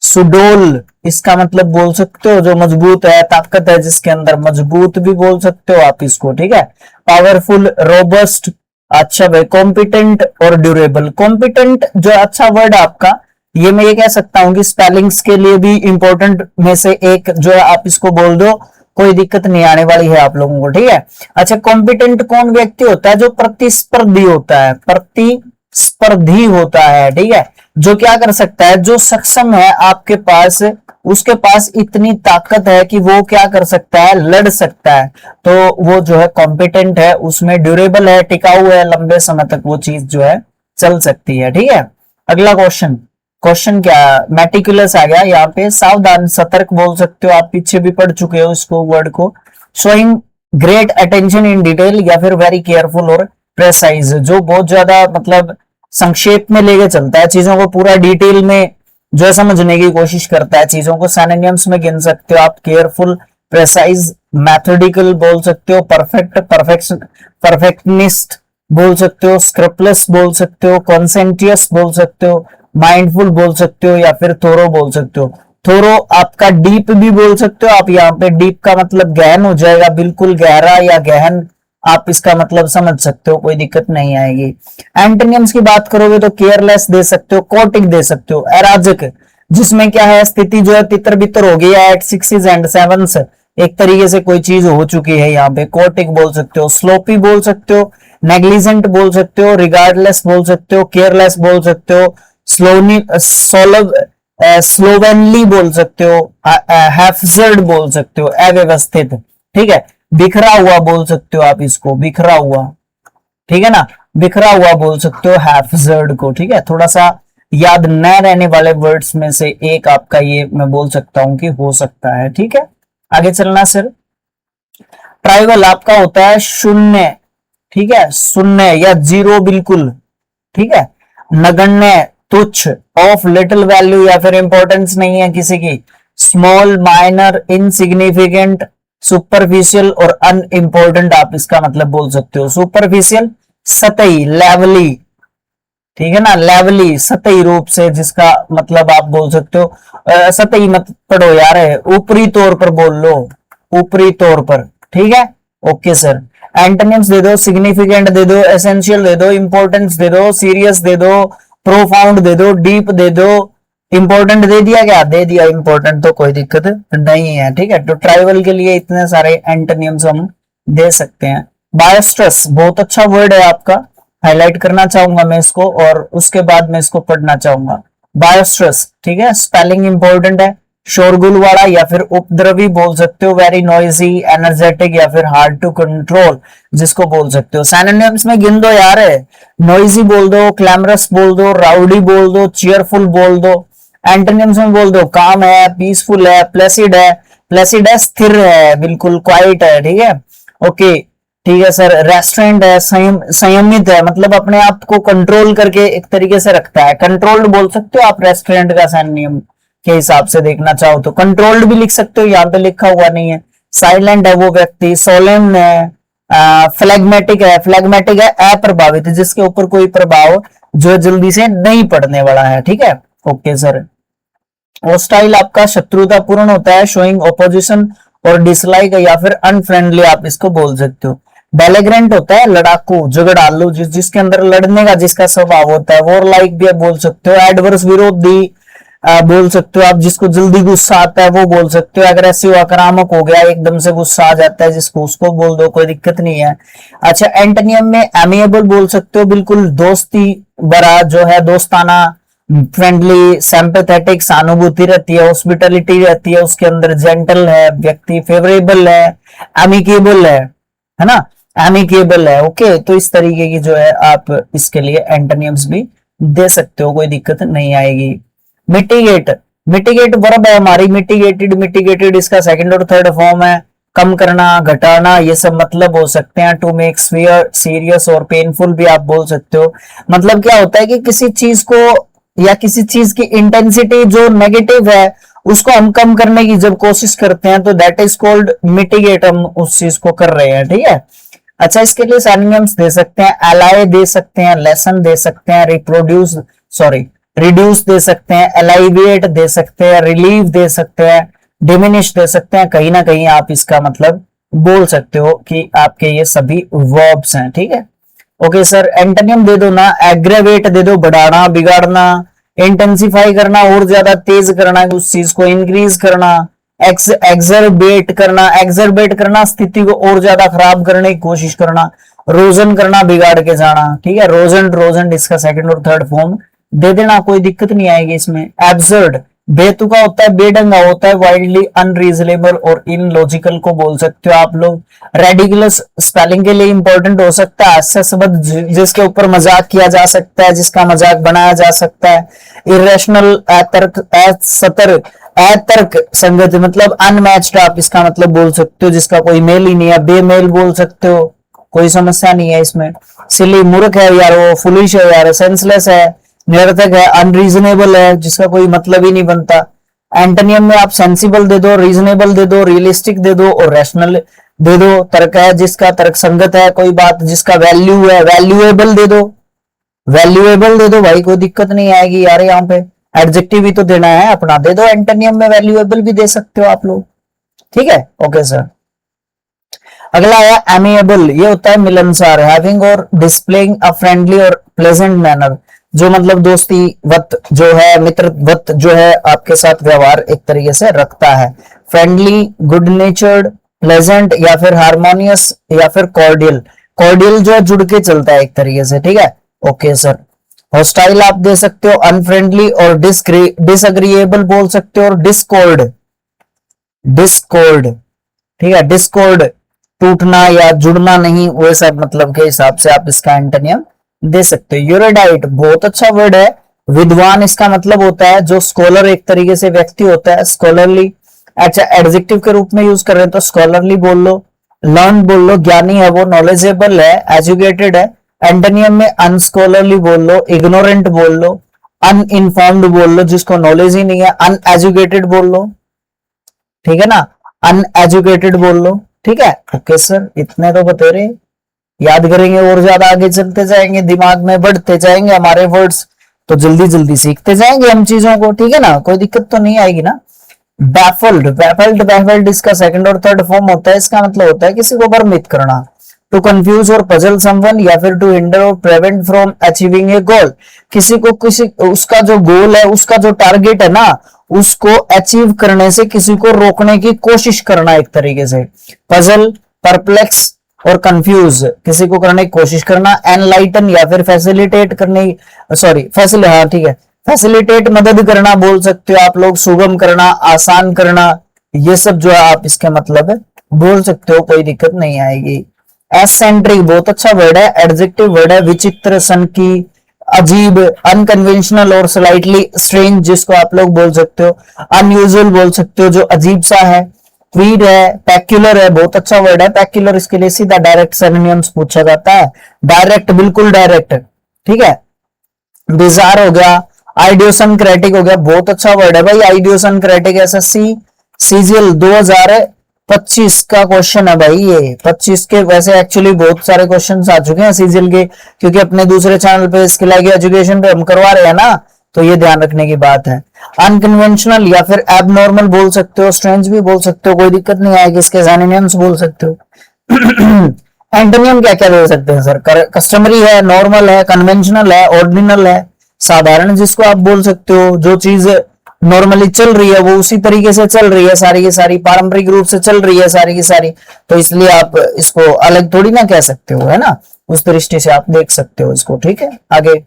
सुडोल, इसका मतलब बोल सकते हो जो मजबूत है, ताकत है जिसके अंदर, मजबूत भी बोल सकते हो आप इसको, ठीक है। पावरफुल, रोबस्ट, अच्छा भाई, कॉम्पिटेंट और ड्यूरेबल। कॉम्पिटेंट जो अच्छा वर्ड है आपका, ये मैं ये कह सकता हूं कि स्पेलिंग्स के लिए भी इंपॉर्टेंट में से एक जो है, आप इसको बोल दो, कोई दिक्कत नहीं आने वाली है आप लोगों को, ठीक है। अच्छा, कॉम्पिटेंट कौन व्यक्ति होता है? जो प्रतिस्पर्धी होता है, प्रतिस्पर्धी होता है, ठीक है, जो क्या कर सकता है, जो सक्षम है आपके पास, उसके पास इतनी ताकत है कि वो क्या कर सकता है, लड़ सकता है, तो वो जो है कॉम्पिटेंट है। उसमें ड्यूरेबल है, टिकाऊ है, लंबे समय तक वो चीज जो है चल सकती है, ठीक है। अगला क्वेश्चन, क्वेश्चन क्या, मेटिकुलस आ गया यहाँ पे, सावधान, सतर्क बोल सकते हो आप, पीछे भी पढ़ चुके हो इसको वर्ड को। Showing great attention in detail, या फिर वेरी केयरफुल और प्रेसाइज, जो बहुत ज्यादा मतलब संक्षेप में लेके चलता है चीजों को, पूरा डिटेल में जो है समझने की कोशिश करता है चीजों को। सिनोनिम्स में गिन सकते हो आप, केयरफुल, प्रेसाइज, मैथोडिकल बोल सकते हो, परफेक्ट, परफेक्टनिस्ट बोल सकते हो, स्क्रपलेस बोल सकते हो, कॉन्सेंटियस बोल सकते हो, माइंडफुल बोल सकते हो, या फिर थोरो बोल सकते हो। थोरो आपका डीप भी बोल सकते हो आप, यहाँ पे डीप का मतलब गहन हो जाएगा, बिल्कुल गहरा या गहन, आप इसका मतलब समझ सकते हो, कोई दिक्कत नहीं आएगी। एंटोनिम्स की बात करोगे तो केयरलेस दे सकते हो, कोटिक दे सकते हो, अराजक, जिसमें क्या है, स्थिति जो है तितर बितर हो गई है एट सिक्सेस एंड सेवंस, एक तरीके से कोई चीज हो चुकी है, यहाँ पे कोटिक बोल सकते हो। स्लोपी बोल सकते हो, नेग्लिजेंट बोल सकते हो, रिगार्डलेस बोल सकते हो, केयरलेस बोल सकते हो, स्लोनी सोलव स्लोवेनली बोल सकते हो, हैफजर्ड बोल सकते हो, अव्यवस्थित, ठीक है। बिखरा हुआ बोल सकते हो आप इसको, बिखरा हुआ, ठीक है ना, बिखरा हुआ बोल सकते हो हैफजर्ड को, ठीक है। थोड़ा सा याद न रहने वाले वर्ड्स में से एक आपका ये मैं बोल सकता हूं कि हो सकता है, ठीक है। आगे चलना सर। ट्राइवल आपका होता है शून्य, ठीक है, शून्य या जीरो बिल्कुल, ठीक है। नगण्य, तुच्छ, ऑफ लिटिल वैल्यू या फिर इंपॉर्टेंस नहीं है किसी की। स्मॉल, माइनर, इनसिग्निफिकेंट, सुपरफिशियल और अनइम्पोर्टेंट आप इसका मतलब बोल सकते हो। सुपरफिशियल, सतही, लेवली, ठीक है ना, लेवली, सतही रूप से, जिसका मतलब आप बोल सकते हो सतही मत पढ़ो यार, ऊपरी तौर पर बोल लो, ऊपरी तौर पर, ठीक है। Okay sir. एंटोनिम्स दे दो, सिग्निफिकेंट दे दो, एसेंशियल दे दो, इंपॉर्टेंस दे दो, सीरियस दे दो, प्रोफाउंड दे दो, डीप दे दो। इंपॉर्टेंट दे दिया क्या? दे दिया इंपॉर्टेंट, तो कोई दिक्कत नहीं है, ठीक है। तो ट्राइवल के लिए इतने सारे एंटोनिम्स हम दे सकते हैं। बायोस्ट्रेस बहुत अच्छा वर्ड है आपका, हाईलाइट करना चाहूंगा मैं इसको, और उसके बाद मैं इसको पढ़ना चाहूंगा। बायोस्ट्रेस, ठीक है, स्पेलिंग इंपॉर्टेंट है। शोरगुल वाला या फिर उपद्रवी बोल सकते हो, वेरी नॉइजी, एनर्जेटिक या फिर हार्ड टू कंट्रोल जिसको बोल सकते हो। सिनोनिम्स में गिन दो यार, नॉइजी बोल दो, क्लैमरस बोल दो, राउडी बोल दो, चीयरफुल बोल दो। एंटोनिम्स में बोल दो, काम है, पीसफुल है, प्लेसिड है, प्लेसिड है स्थिर है, बिल्कुल क्वाइट है, ठीक है। ओके, ठीक है सर। रेस्टोरेंट है, संयमित है, मतलब अपने आप को कंट्रोल करके एक तरीके से रखता है, कंट्रोल्ड बोल सकते हो आप रेस्टोरेंट का सिनोनिम के हिसाब से देखना चाहो तो। कंट्रोल्ड भी लिख सकते हो, यहाँ पे लिखा हुआ नहीं है। साइलेंट है वो व्यक्ति, सोलेम है, फ्लैग्मेटिक है, फ्लैग्मेटिक है अप्रभावित, जिसके ऊपर कोई प्रभाव जो जल्दी से नहीं पड़ने वाला है, ठीक है। Okay sir. होस्टाइल आपका शत्रुतापूर्ण होता है, शोइंग ओपोजिशन और डिसलाइक या फिर अनफ्रेंडली आप इसको बोल सकते हो। बेलेग्रेंट होता है लड़ाकू, झगड़ालू, जिसके अंदर लड़ने का जिसका स्वभाव होता है। वॉर लाइक भी बोल सकते हो। एडवर्स, विरोधी बोल सकते हो आप, जिसको जल्दी गुस्सा आता है वो बोल सकते हो। अग्रेसिव, आक्रामक हो गया, एकदम से गुस्सा आ जाता है जिसको, उसको बोल दो, कोई दिक्कत नहीं है। अच्छा, एंटोनियम में एमिएबल बोल सकते हो, बिल्कुल दोस्ती भरा जो है, दोस्ताना, फ्रेंडली, सिंपैथेटिक, सहानुभूति रहती है, हॉस्पिटलिटी रहती है उसके अंदर, जेंटल है व्यक्ति, फेवरेबल है, एमिकेबल है ना, एमिकेबल है। ओके, तो इस तरीके की जो है आप इसके लिए एंटोनियम्स भी दे सकते हो, कोई दिक्कत नहीं आएगी। मिटिगेट, मिटिगेट वर्ब है हमारी, मिटिगेटेड, मिटिगेटेड इसका सेकंड और थर्ड फॉर्म है। कम करना, घटाना, ये सब मतलब हो सकते हैं। टू मेक सीरियस और पेनफुल भी आप बोल सकते हो। मतलब क्या होता है कि किसी चीज को या किसी चीज की इंटेंसिटी जो नेगेटिव है उसको हम कम करने की जब कोशिश करते हैं तो दैट इज कॉल्ड मिटिगेट, हम उस चीज को कर रहे हैं, ठीक है। अच्छा, इसके लिए सिनोनिम्स दे सकते हैं, अलाय दे सकते हैं, लेसन दे सकते हैं, रिप्रोड्यूस, सॉरी, रिड्यूस दे सकते हैं, एलाइविएट दे सकते हैं, रिलीव दे सकते हैं, डिमिनिश दे सकते हैं। कहीं ना कहीं आप इसका मतलब बोल सकते हो कि आपके ये सभी वर्ब्स हैं, ठीक है। ओके सर, एंटोनियम दे दो ना, एग्रेवेट दे दो, बढ़ाना, बिगाड़ना, इंटेंसिफाई करना, और ज्यादा तेज करना, उस चीज को इंक्रीज करना, एक्सरबेट करना, एक्सरबेट करना, स्थिति को और ज्यादा खराब करने की कोशिश करना, रोजन करना, बिगाड़ के जाना, ठीक है। रोजन, रोजन इसका सेकंड और थर्ड फॉर्म दे देना, कोई दिक्कत नहीं आएगी इसमें। एब्सर्ड बेतुका होता है, बेढंगा होता है, वाइल्डली अनरीजनेबल और इनलॉजिकल को बोल सकते हो आप लोग। रेडिकुलस स्पेलिंग के लिए इंपॉर्टेंट हो सकता है, हास्य शब्द जिसके ऊपर मजाक किया जा सकता है, जिसका मजाक बनाया जा सकता है। इरेशनल, अतर्क, असतर, अतर्क संगत मतलब अनमैच्ड, आप इसका मतलब बोल सकते हो, जिसका कोई मेल ही नहीं है, बेमेल बोल सकते हो, कोई समस्या नहीं है इसमें। सिली मूर्ख है यार, वो फुलिश है यार, सेंसलेस है, निरर्थक है, अनरीजनेबल है, जिसका कोई मतलब ही नहीं बनता। एंटोनियम में आप सेंसिबल दे दो, रीजनेबल दे दो, रियलिस्टिक दे दो और रैशनल दे दो। तर्क है जिसका तर्क संगत है, कोई बात जिसका वैल्यू है, वैल्यूएबल दे दो, वैल्यूएबल दे दो भाई, कोई दिक्कत नहीं आएगी यार। यहाँ पे एडजेक्टिव भी तो देना है अपना, दे दो। एंटोनियम में वैल्यूएबल भी दे सकते हो आप लोग, ठीक है। ओके सर, अगला है एमिएबल, ये होता है मिलनसार, हैविंग और डिस्प्लेइंग अ फ्रेंडली और प्लेजेंट मैनर, जो मतलब दोस्ती वत जो है, मित्र वत जो है, आपके साथ व्यवहार एक तरीके से रखता है। फ्रेंडली, गुड नेचर्ड, प्लेजेंट या फिर हार्मोनियस या फिर कॉर्डियल। कॉर्डियल जो है जुड़ के चलता है एक तरीके से, ठीक है। ओके सर, हॉस्टाइल आप दे सकते हो, अनफ्रेंडली और डिसएग्रीएबल बोल सकते हो, और डिस्कॉर्ड, डिस्कॉर्ड, ठीक है। डिस्कॉर्ड टूटना या जुड़ना नहीं, वो सब मतलब के हिसाब से आप इसका एंटोनियम दे सकते हो। यूरेडाइट बहुत अच्छा वर्ड है, विद्वान इसका मतलब होता है, जो स्कॉलर एक तरीके से व्यक्ति होता है, स्कॉलरली। अच्छा, एडजेक्टिव के रूप में यूज कर रहे हैं तो स्कॉलरली बोल लो, लर्न बोल लो, ज्ञानी है वो, नॉलेजेबल है, एजुकेटेड है। एंटोनियम में अनस्कॉलरली बोल लो, इग्नोरेंट बोल लो, अनइनफॉर्म्ड बोल लो, जिसको नॉलेज ही नहीं है, अनएजुकेटेड बोल लो, ठीक है ना, अनएजुकेटेड बोल लो, ठीक है। ओके सर, इतने तो बता रहे, याद करेंगे और ज्यादा आगे चलते जाएंगे, दिमाग में बढ़ते जाएंगे हमारे वर्ड्स, तो जल्दी जल्दी सीखते जाएंगे हम चीजों को, ठीक है ना, कोई दिक्कत तो नहीं आएगी ना। बैफल्ड, बैफल्ड, बैफल्ड इसका सेकंड और थर्ड फॉर्म होता है, इसका मतलब होता है किसी को भ्रमित करना, टू कंफ्यूज और पजल समवन, या फिर टू हिंडर और प्रिवेंट फ्रॉम अचीविंग ए गोल। किसी को किसी उसका जो गोल है, उसका जो टारगेट है ना, उसको अचीव करने से किसी को रोकने की कोशिश करना एक तरीके से। पजल, परप्लेक्स और कंफ्यूज, किसी को करने की कोशिश करना। एनलाइटन या फिर फैसिलिटेट करने, सॉरी हाँ ठीक है, फैसिलिटेट मदद करना बोल सकते हो आप लोग, सुगम करना, आसान करना, ये सब जो है आप इसके मतलब बोल सकते हो, कोई दिक्कत नहीं आएगी। एसेंट्रिक बहुत अच्छा वर्ड है, एडजेक्टिव वर्ड है, विचित्र, सनकी, अजीब, अनकन्वेंशनल और स्लाइटली स्ट्रेंज, जिसको आप लोग बोल सकते हो। अनयूजुअल बोल सकते हो, जो अजीब सा है। क्वीड है, पैक्यूलर है, बहुत अच्छा वर्ड है पैक्यूलर, इसके लिए सीधा डायरेक्ट सिनोनिम्स पूछा जाता है, डायरेक्ट, बिल्कुल डायरेक्ट, ठीक है। बिजार हो गया, आइडियोसनक्रेटिक हो गया, बहुत अच्छा वर्ड है भाई, आइडियोसनक्रेटिक। एसएससी सीजीएल 2025 का क्वेश्चन है भाई, ये 25 के, वैसे एक्चुअली बहुत सारे क्वेश्चंस आ चुके हैं सीजीएल के, क्योंकि अपने दूसरे चैनल पे स्किल आईकी एजुकेशन पे हम करवा रहे हैं ना, तो ये ध्यान रखने की बात है। अनकन्वेंशनल या फिर एबनॉर्मल बोल सकते हो, स्ट्रेंज भी बोल सकते हो, कोई दिक्कत नहीं आएगी, इसके सिनोनिम्स बोल सकते हो। एंटोनियम क्या क्या बोल सकते हैं सर? कस्टमरी है, नॉर्मल है, कन्वेंशनल है, ऑर्डिनल है। साधारण जिसको आप बोल सकते हो, जो चीज नॉर्मली चल रही है वो उसी तरीके से चल रही है, सारी की सारी पारंपरिक रूप से चल रही है सारी की सारी, तो इसलिए आप इसको अलग थोड़ी ना कह सकते हो, है ना, उस दृष्टि से आप देख सकते हो इसको, ठीक है। आगे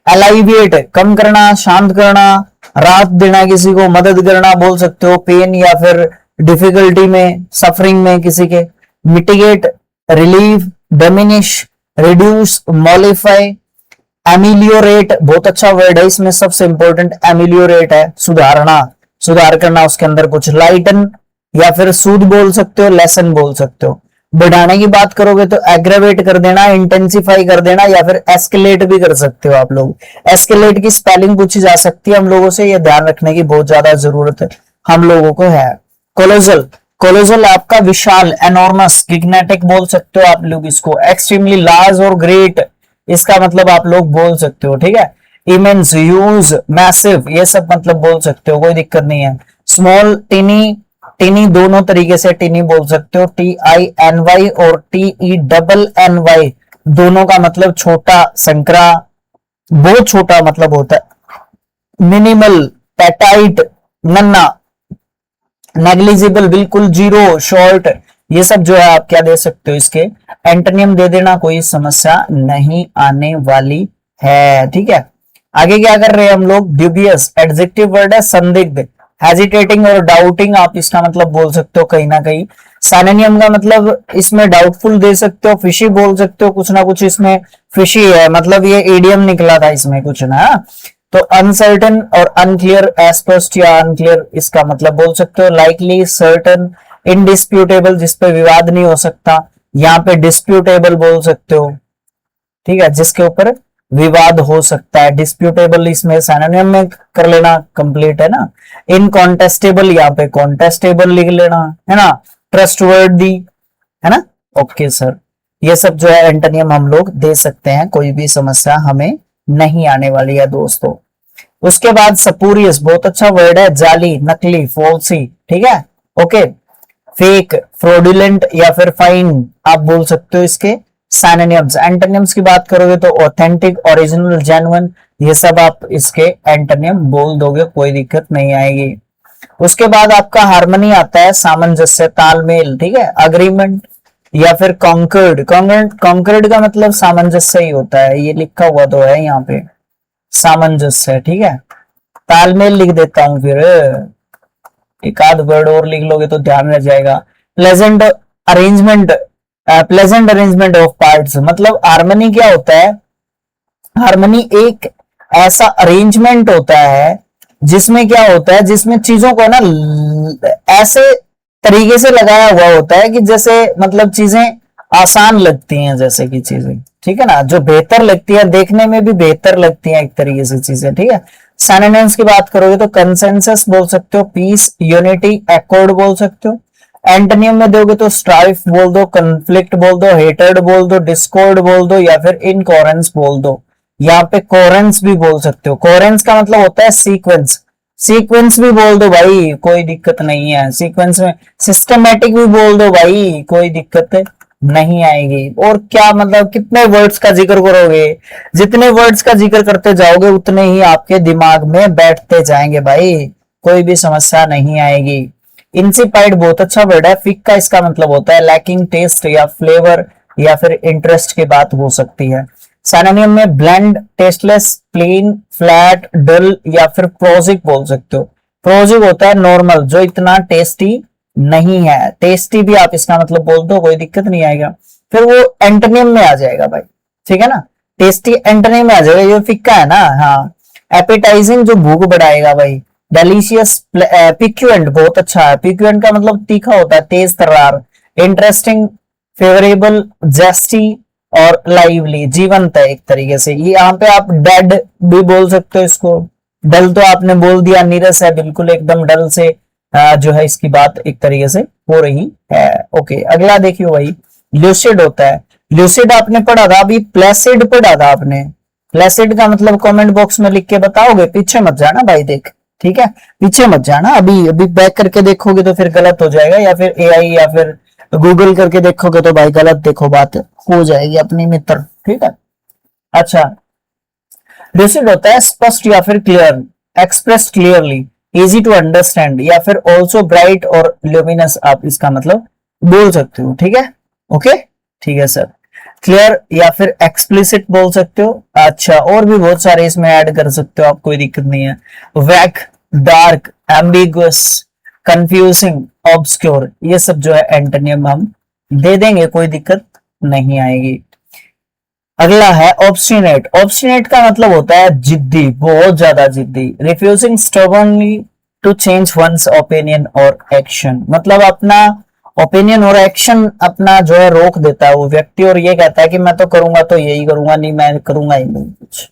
एलाइविएट, कम करना, शांत करना, राहत देना, किसी को मदद करना बोल सकते हो, पेन या फिर डिफिकल्टी में, सफरिंग में किसी के। Mitigate, relieve, diminish, reduce, modify. Ameliorate बहुत अच्छा वर्ड है, इसमें सबसे इंपॉर्टेंट एमिलियोरेट है, सुधारना, सुधार करना उसके अंदर कुछ। लाइटन या फिर सूद बोल सकते हो, लेसन बोल सकते हो। बढ़ाने की बात करोगे तो एग्रेवेट कर देना, इंटेंसिफाई कर देना, या फिर एस्केलेट भी कर सकते हो आप लोग। एस्केलेट की स्पेलिंग पूछी जा सकती है हम लोगों से, ये ध्यान रखने की बहुत ज्यादा जरूरत हम लोगों को है। कोलोजल, कोलोजल आपका विशाल, एनॉर्मस, गिग्नेटिक बोल सकते हो आप लोग इसको। एक्सट्रीमली लार्ज और ग्रेट, इसका मतलब आप लोग बोल सकते हो, ठीक है। इमेंस, ह्यूज, मैसिव, ये सब मतलब बोल सकते हो, कोई दिक्कत नहीं है। स्मॉल, टिनी, टिनी दोनों तरीके से टिनी बोल सकते हो, TINY और TENNY दोनों का मतलब छोटा, संकरा, बहुत छोटा मतलब होता है। मिनिमल, पेटाइट, नन्ना, नेग्लिजिबल बिल्कुल जीरो, शॉर्ट, ये सब जो है आप क्या दे सकते हो, इसके एंटोनियम दे देना, कोई समस्या नहीं आने वाली है। ठीक है, आगे क्या कर रहे हैं हम लोग, ड्यूबियस, एडजेक्टिव वर्ड है, संदिग्ध, हेजिटेटिंग और डाउटिंग आप इसका मतलब बोल सकते हो कहीं ना कहीं। सैनोनियम का मतलब इसमें डाउटफुल दे सकते हो, फिशी बोल सकते हो, कुछ ना कुछ इसमें फिशी है, मतलब ये एडियम निकला था इसमें कुछ ना। तो अनसर्टन और अनक्लियर, एस्पष्ट या अनक्लियर इसका मतलब बोल सकते हो। लाइकली, सर्टन, इनडिस्प्यूटेबल जिसपे विवाद नहीं हो सकता, यहाँ पे डिस्प्यूटेबल बोल सकते हो। ठीक है, जिसके ऊपर विवाद हो सकता है, डिस्प्यूटेबल इसमें सिनोनिम में कर लेना, कंप्लीट है ना। इनकॉन्टेस्टेबल यहाँ पे कॉन्टेस्टेबल लिख लेना, है ना। ट्रस्टवर्दी, है ना। ओके सर, ये सब जो है एंटोनियम हम लोग दे सकते हैं, कोई भी समस्या हमें नहीं आने वाली है दोस्तों। उसके बाद सपूरियस, बहुत अच्छा वर्ड है, जाली, नकली, फॉल्सी, ठीक है। ओके, फेक, फ्रॉडुलेंट या फिर फाइन आप बोल सकते हो इसके सिनोनिम्स। एंटोनिम्स की बात करोगे तो ऑथेंटिक, ओरिजिनल, जेन्युइन, ये सब आप इसके एंटोनिम बोल दोगे, कोई दिक्कत नहीं आएगी। उसके बाद आपका हार्मनी आता है, सामंजस्य, तालमेल, ठीक है, अग्रीमेंट या फिर कॉन्कर्ड। कॉन्कर्ड का मतलब सामंजस्य ही होता है, ये लिखा हुआ तो है यहाँ पे, सामंजस्य, ठीक है। तालमेल लिख देता हूं, फिर एक आध वर्ड और लिख लोगे तो ध्यान रह जाएगा। Pleasant arrangement, pleasant arrangement of parts, मतलब हार्मनी क्या होता है, हार्मनी एक ऐसा अरेंजमेंट होता है जिसमें क्या होता है, जिसमें चीजों को ना ऐसे तरीके से लगाया हुआ होता है कि जैसे मतलब चीजें आसान लगती हैं, जैसे कि चीजें, ठीक है ना, जो बेहतर लगती है, देखने में भी बेहतर लगती है एक तरीके से चीजें, ठीक है। सिनोनिम्स की बात करोगे तो कंसेंसस बोल सकते हो, पीस, यूनिटी, एक्कॉर्ड बोल सकते हो। एंटोनियम में दोगे तो स्ट्राइफ बोल दो, कन्फ्लिक्ट बोल दो, हेटेड बोल दो, डिस्कॉर्ड बोल दो या फिर इनकोरेंस बोल दो। यहाँ पे कोरेंस भी बोल सकते हो, कोरेंस का मतलब होता है सीक्वेंस, सीक्वेंस भी बोल दो भाई, कोई दिक्कत नहीं है। सीक्वेंस में सिस्टमेटिक भी बोल दो भाई, कोई दिक्कत नहीं आएगी। और क्या मतलब कितने वर्ड्स का जिक्र करोगे, जितने वर्ड्स का जिक्र करते जाओगे उतने ही आपके दिमाग में बैठते जाएंगे भाई, कोई भी समस्या नहीं आएगी। इंसिपाइड बहुत अच्छा वर्ड है, फिक का इसका मतलब होता है लैकिंग टेस्ट या फ्लेवर या फिर इंटरेस्ट की बात हो सकती है। सिनोनिम में ब्लेंड, टेस्टलेस, प्लेन, फ्लैट, डल या फिर प्रोजिक बोल सकते हो। प्रोजिक होता है नॉर्मल, जो इतना टेस्टी नहीं है, टेस्टी भी आप इसका मतलब बोल दो, कोई दिक्कत नहीं आएगा, फिर वो एंटोनिम में आ जाएगा भाई, ठीक है ना। टेस्टी एंटोनिम में आ जाएगा, ये फिक्का है ना। हाँ, एपेटाइजिंग जो भूख बढ़ाएगा भाई। डेलिशियस, पिक्वेंट बहुत अच्छा है, पिक्वेंट का मतलब तीखा होता है, तेज तर्रार। इंटरेस्टिंग, फेवरेबल, जेस्टी और लाइवली, जीवंत है एक तरीके से। ये यहाँ पे आप डेड भी बोल सकते हो इसको। डल तो आपने बोल दिया, नीरस है बिल्कुल एकदम डल से जो है इसकी बात एक तरीके से हो रही है। ओके, अगला देखियो भाई, ल्यूसिड होता है। ल्यूसिड आपने पढ़ा था, अभी प्लेसिड पढ़ा था आपने। प्लेसिड का मतलब कमेंट बॉक्स में लिख के बताओगे, पीछे मत जाना भाई, देख, ठीक है, पीछे मत जाना, अभी अभी बैक करके देखोगे तो फिर गलत हो जाएगा, या फिर एआई या फिर गूगल करके देखोगे तो भाई गलत देखो, बात हो जाएगी अपनी मित्र, ठीक है। अच्छा, लूसिड होता है स्पष्ट या फिर clear, express clearly, easy to understand या फिर ऑल्सो ब्राइट और ल्यूमिनस आप इसका मतलब बोल सकते हो, ठीक है। ओके, ठीक है सर। क्लियर या फिर एक्सप्लिसिट बोल सकते हो। अच्छा, और भी बहुत सारे इसमें ऐड कर सकते हो आप, कोई दिक्कत नहीं है। वैक, डार्क, एम्बिगुअस, कंफ्यूजिंग, ऑब्सक्योर, ये सब जो है एंटोनियम हम दे देंगे, कोई दिक्कत नहीं आएगी। अगला है ऑब्स्टिनेट। ऑब्स्टिनेट का मतलब होता है जिद्दी, बहुत ज्यादा जिद्दी। Refusing stubbornly to change one's opinion और एक्शन, मतलब अपना ओपिनियन और एक्शन अपना जो है रोक देता है वो व्यक्ति, और ये कहता है कि मैं तो करूंगा तो यही करूंगा, नहीं मैं करूंगा ही नहीं कुछ,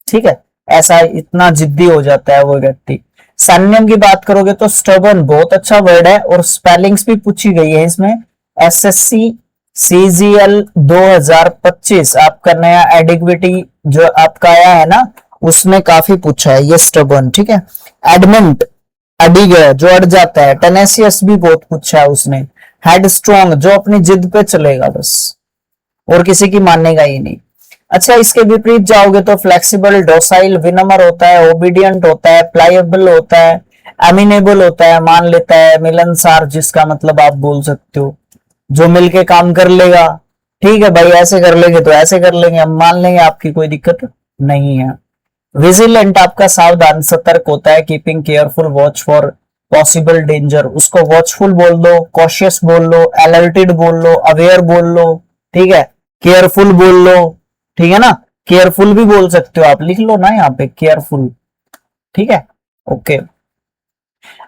ठीक है, ऐसा इतना जिद्दी हो जाता है वो व्यक्ति। सैन्यम की बात करोगे तो स्टबर्न बहुत अच्छा वर्ड है, और स्पेलिंग्स भी पूछी गई है इसमें। एसएससी CGL 2025 आपका नया एडिक्विटी जो आपका आया है ना, उसमें काफी पूछा है ये स्टबर्न, ठीक है। एडमेंट, अडिग है जो अड़ जाता है। टेनेसियस भी बहुत पूछा है उसने। हेड स्ट्रॉन्ग, जो अपनी जिद पे चलेगा बस और किसी की मानेगा ही नहीं। अच्छा, इसके विपरीत जाओगे तो फ्लेक्सिबल, डोसाइल, विनम्र होता है, ओबीडियंट होता है, प्लायबल होता है, एमिनेबल होता है, मान लेता है, मिलनसार, जिसका मतलब आप बोल सकते हो जो मिलके काम कर लेगा। ठीक है भाई, ऐसे कर लेंगे तो ऐसे कर लेंगे, हम मान लेंगे, आपकी कोई दिक्कत नहीं है। विजिलेंट आपका सावधान, सतर्क होता है, keeping careful watch for possible danger. उसको वॉचफुल बोल दो, कॉशियस बोल लो, अलर्टेड बोल लो, अवेयर बोल लो, ठीक है, केयरफुल बोल लो, ठीक है ना। केयरफुल भी बोल सकते हो आप, लिख लो ना यहाँ पे केयरफुल, ठीक है। ओके,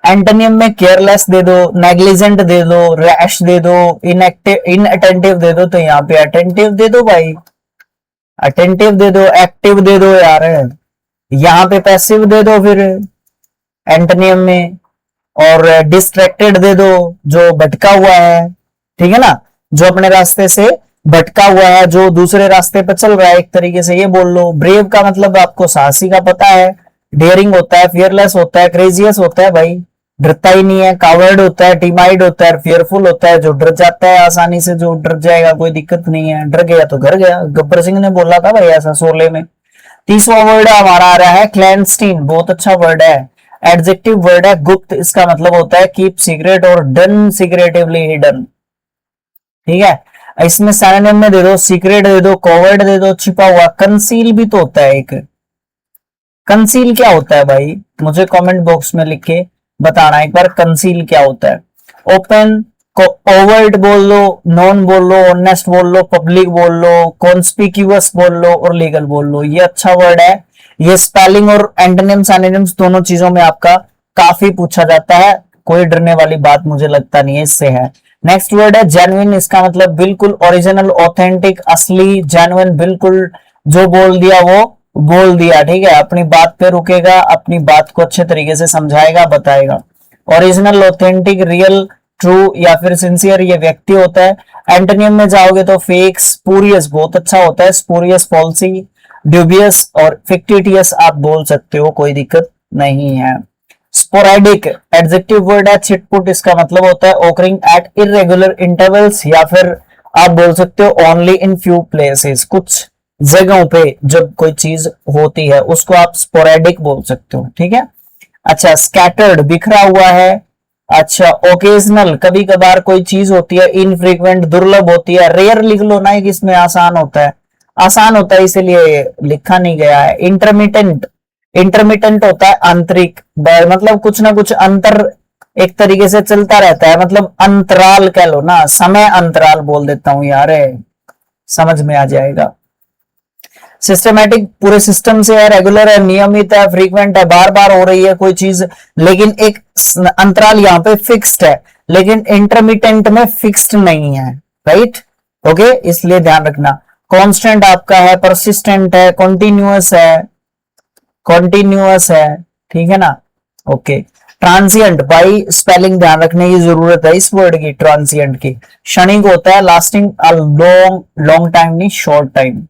एंटोनियम में केयरलेस दे दो, नेग्लिजेंट दे दो, रैश दे दो, इनएक्टिव इनअटेंटिव दे दो, तो यहाँ पे अटेंटिव दे दो भाई, अटेंटिव दे दो, एक्टिव दे दो यार, यहाँ पे पैसिव दे दो फिर एंटोनियम में। और डिस्ट्रैक्टेड दे दो, जो भटका हुआ है, ठीक है ना, जो अपने रास्ते से भटका हुआ है, जो दूसरे रास्ते पर चल रहा है, एक तरीके से ये बोल लो। ब्रेव का मतलब आपको साहसी का पता है, डेयरिंग होता है, फियरलेस होता है, क्रेजियस होता है भाई, डरता ही नहीं है, कावर्ड होता है, टिमाइड होता है, फियरफुल होता है, जो डर जाता है आसानी से, जो डर जाएगा कोई दिक्कत नहीं है, डर गया तो घर गया, गब्बर सिंह ने बोला था भाई ऐसा शोले में। तीसवा वर्ड हमारा आ रहा है क्लैंस्टीन, बहुत अच्छा वर्ड है, एडजेक्टिव वर्ड है, गुप्त। इसका मतलब होता है कीप सीक्रेट और डन सीक्रेटिवली हिडन, ठीक है। इसमें सिनोनिम में दे दो, सीक्रेट दे दो, कवर्ड दे दो, छिपा हुआ। कंसील भी तो होता है एक, कंसील क्या होता है भाई, मुझे कमेंट बॉक्स में लिख के बताना एक बार, कंसील क्या होता है। ओपन को ओवर्ट बोल लो, नॉन बोल लो, ऑनेस्ट बोल लो, पब्लिक बोल लो, कॉन्स्पिक्यूअस बोल लो और लीगल बोल लो। ये अच्छा वर्ड है, ये स्पेलिंग और एंटोनिम्स एंटोनिम्स दोनों चीजों में आपका काफी पूछा जाता है, कोई डरने वाली बात मुझे लगता नहीं है इससे है। नेक्स्ट वर्ड है जेन्युइन, इसका मतलब बिल्कुल ओरिजिनल, ऑथेंटिक, असली, जेन्युइन, बिल्कुल जो बोल दिया वो बोल दिया, ठीक है, अपनी बात पे रुकेगा, अपनी बात को अच्छे तरीके से समझाएगा, बताएगा। ओरिजिनल, ऑथेंटिक, रियल, ट्रू या फिर सिंसियर, ये व्यक्ति होता है। एंटोनियम में जाओगे तो फेक, स्पूरियस बहुत अच्छा होता है, स्पूरियस, फॉल्सी, ड्यूबियस और फिक्टिटियस आप बोल सकते हो, कोई दिक्कत नहीं है। स्पोरेडिक एडजेक्टिव वर्ड है, छिटपुट, इसका मतलब होता है ओकरिंग एट इरेगुलर इंटरवल्स या फिर आप बोल सकते हो ओनली इन फ्यू प्लेसेस, कुछ जगहों पे जब कोई चीज होती है उसको आप स्पोरेडिक बोल सकते हो, ठीक है। अच्छा, स्कैटर्ड बिखरा हुआ है। अच्छा, ओकेजनल कभी कभार कोई चीज होती है, इनफ्रीक्वेंट दुर्लभ होती है, रेयर लिख लो ना, इसमें आसान होता है, आसान होता है इसलिए लिखा नहीं गया है। इंटरमिटेंट, इंटरमिटेंट होता है आंतरिक, मतलब कुछ ना कुछ अंतर एक तरीके से चलता रहता है, मतलब अंतराल कह लो ना, समय अंतराल बोल देता हूं यार, समझ में आ जाएगा। सिस्टमैटिक पूरे सिस्टम से है, रेगुलर है, नियमित है, फ्रीक्वेंट है, बार बार हो रही है कोई चीज, लेकिन एक अंतराल यहाँ पे फिक्स्ड है, लेकिन इंटरमिटेंट में फिक्स्ड नहीं है, राइट। ओके, इसलिए ध्यान रखना। कांस्टेंट आपका है, परसिस्टेंट है, कॉन्टिन्यूअस है, कॉन्टिन्यूअस है, ठीक है ना। ओके, ट्रांसिएंट भाई स्पेलिंग ध्यान रखने की जरूरत है इस वर्ड की, ट्रांसिएंट की। क्षणिक होता है, lasting a long, long time नहीं, शॉर्ट टाइम।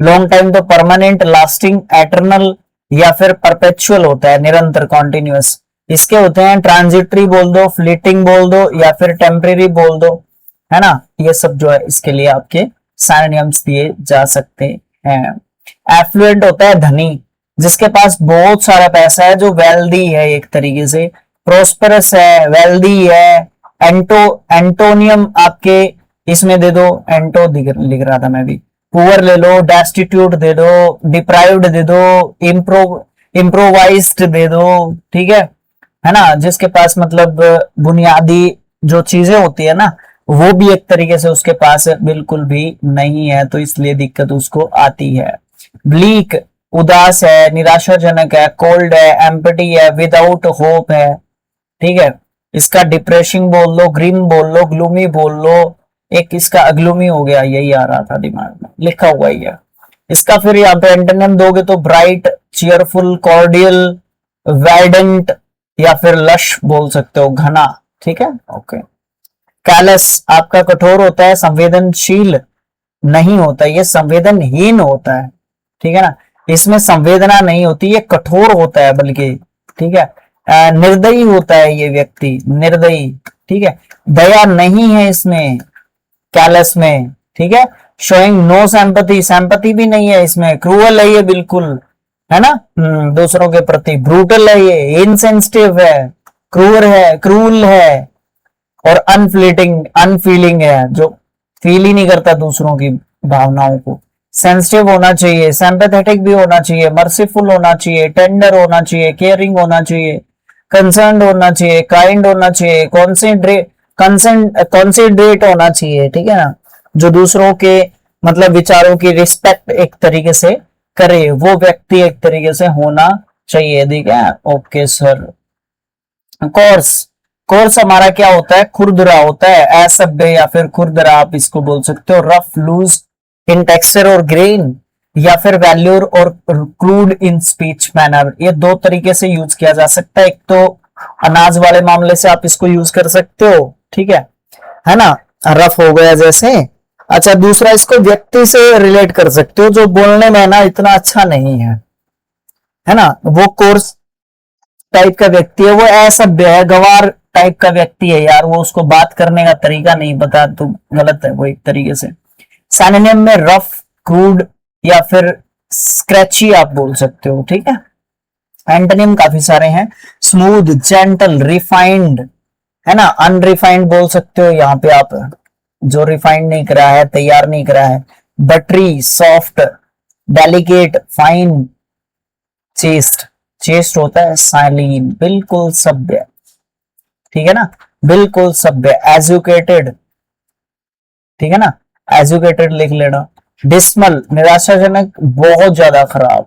लॉन्ग टाइम तो परमानेंट, लास्टिंग, एटर्नल या फिर परपेचुअल होता है, निरंतर, कॉन्टिन्यूअस। इसके होते हैं ट्रांजिटरी बोल दो, फ्लीटिंग बोल दो या फिर टेम्परेरी बोल दो, है ना। ये सब जो है इसके लिए आपके सिनोनिम्स दिए जा सकते हैं। एफ्लुएंट होता है धनी, जिसके पास बहुत सारा पैसा है, जो वेल्दी है एक तरीके से। प्रोस्पेरस है, वेल्दी है। एंटो, एंटोनियम आपके इसमें दे दो, एंटो लिख रहा था मैं भी, पुअर ले लो, डेस्टिट्यूट दे दो, डिप्राइव्ड दे दो, इम्प्रोवाइज्ड दे दो, ठीक है ना, जिसके पास मतलब बुनियादी जो चीजें होती है ना, वो भी एक तरीके से उसके पास बिल्कुल भी नहीं है, तो इसलिए दिक्कत उसको आती है। ब्लीक उदास है, निराशाजनक है, कोल्ड है, एम्पटी है, विदाउट होप है, ठीक है। इसका डिप्रेसिंग बोल लो, ग्रीम बोल लो, ग्लूमी बोल लो, एक इसका अग्लूमी हो गया, यही आ रहा था दिमाग में, लिखा हुआ ही है। इसका फिर यहाँ पे एंटोनिम दोगे तो ब्राइट, चीयरफुल, कॉर्डियल, वाइडेंट या फिर लश बोल सकते हो, घना, ठीक है। ओके, कैलस आपका कठोर होता है, संवेदनशील नहीं होता, ये संवेदनहीन होता है, ठीक है ना। इसमें संवेदना नहीं होती, ये कठोर होता है बल्कि, ठीक है। निर्दयी होता है ये व्यक्ति, निर्दयी, ठीक है। दया नहीं है इसमें, कैलस में, ठीक है। शोइंग नो सिंपैथी, सिंपैथी भी नहीं है इसमें, क्रूअल है ये बिल्कुल, है ना। दूसरों के प्रति ब्रूटल है ये, इनसेंसिटिव है, क्रूअल है, और अनफीलिंग है, जो फील ही नहीं करता दूसरों की भावनाओं को। सेंसिटिव होना चाहिए, सिंपैथेटिक भी होना चाहिए, मर्सीफुल होना चाहिए, टेंडर होना चाहिए, केयरिंग होना चाहिए, कंसर्न होना चाहिए, काइंड होना चाहिए, कॉन्सिडरेट होना चाहिए, ठीक है ना। जो दूसरों के मतलब विचारों की रिस्पेक्ट एक तरीके से करे, वो व्यक्ति एक तरीके से होना चाहिए, ठीक है। Okay sir. कोर्स, कोर्स हमारा क्या होता है, खुरदरा होता है, असभ्य या फिर खुरदरा आप इसको बोल सकते हो। रफ, लूज इन टेक्सचर और ग्रेन, या फिर वैल्यूर और क्रूड इन स्पीच मैनर, ये दो तरीके से यूज किया जा सकता है। एक तो अनाज वाले मामले से आप इसको यूज कर सकते हो, ठीक है ना, रफ हो गया जैसे। अच्छा, दूसरा इसको व्यक्ति से रिलेट कर सकते हो जो बोलने में ना इतना अच्छा नहीं है ना, वो कोर्स टाइप का व्यक्ति है, वो असभ्य है, गवार टाइप का व्यक्ति है यार, वो उसको बात करने का तरीका नहीं पता, तो गलत है वो एक तरीके से। सिनोनिम में रफ, क्रूड या फिर स्क्रैची आप बोल सकते हो, ठीक है। एंटोनिम काफी सारे हैं, स्मूथ, जेंटल, रिफाइंड, है ना, अनरिफाइंड बोल सकते हो यहाँ पे आप, जो रिफाइंड नहीं करा है, तैयार नहीं करा है। Buttery, soft, delicate, fine, chaste, chaste होता है साइलिन, बिल्कुल सभ्य, ठीक है ना, बिल्कुल सभ्य। एजुकेटेड, ठीक है ना, एजुकेटेड लिख लेना। डिसमल, निराशाजनक, बहुत ज्यादा खराब।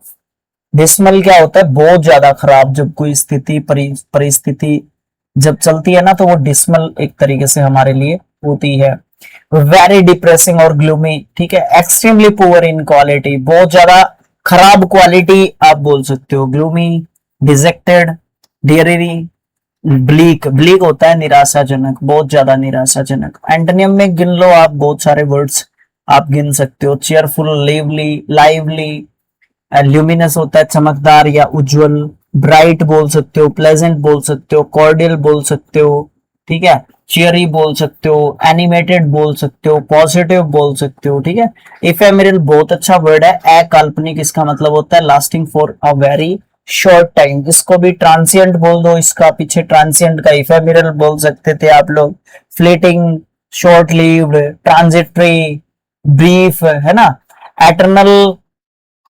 डिसमल क्या होता है, बहुत ज्यादा खराब, जब कोई स्थिति परिस्थिति जब चलती है ना, तो वो डिसमल एक तरीके से हमारे लिए होती है। वेरी डिप्रेसिंग और ग्लूमी, ठीक है। एक्सट्रीमली पुअर इन क्वालिटी, बहुत ज्यादा खराब क्वालिटी आप बोल सकते हो। Gloomy, dejected, diary, bleak, bleak होता है निराशाजनक, बहुत ज्यादा निराशाजनक। एंटोनियम में गिन लो आप, बहुत सारे वर्ड्स आप गिन सकते हो। चेयरफुल, लिवली, लाइवली, ल्यूमिनस होता है चमकदार या उज्जवल। ब्राइट बोल सकते हो, प्लेजेंट बोल सकते हो, कॉर्डियल बोल सकते हो, ठीक है। चियरी बोल सकते हो, एनिमेटेड बोल सकते हो, पॉजिटिव बोल सकते हो, ठीक है। इफेमेरल बहुत अच्छा वर्ड है। अकाल्पनिक इसका मतलब होता है lasting for a very short time, इसको भी ट्रांसिएंट बोल दो, इसका पीछे ट्रांसिएंट का इफेमेरल बोल सकते थे आप लोग। Fleeting, short lived, transitory, brief, है ना। एटर्नल,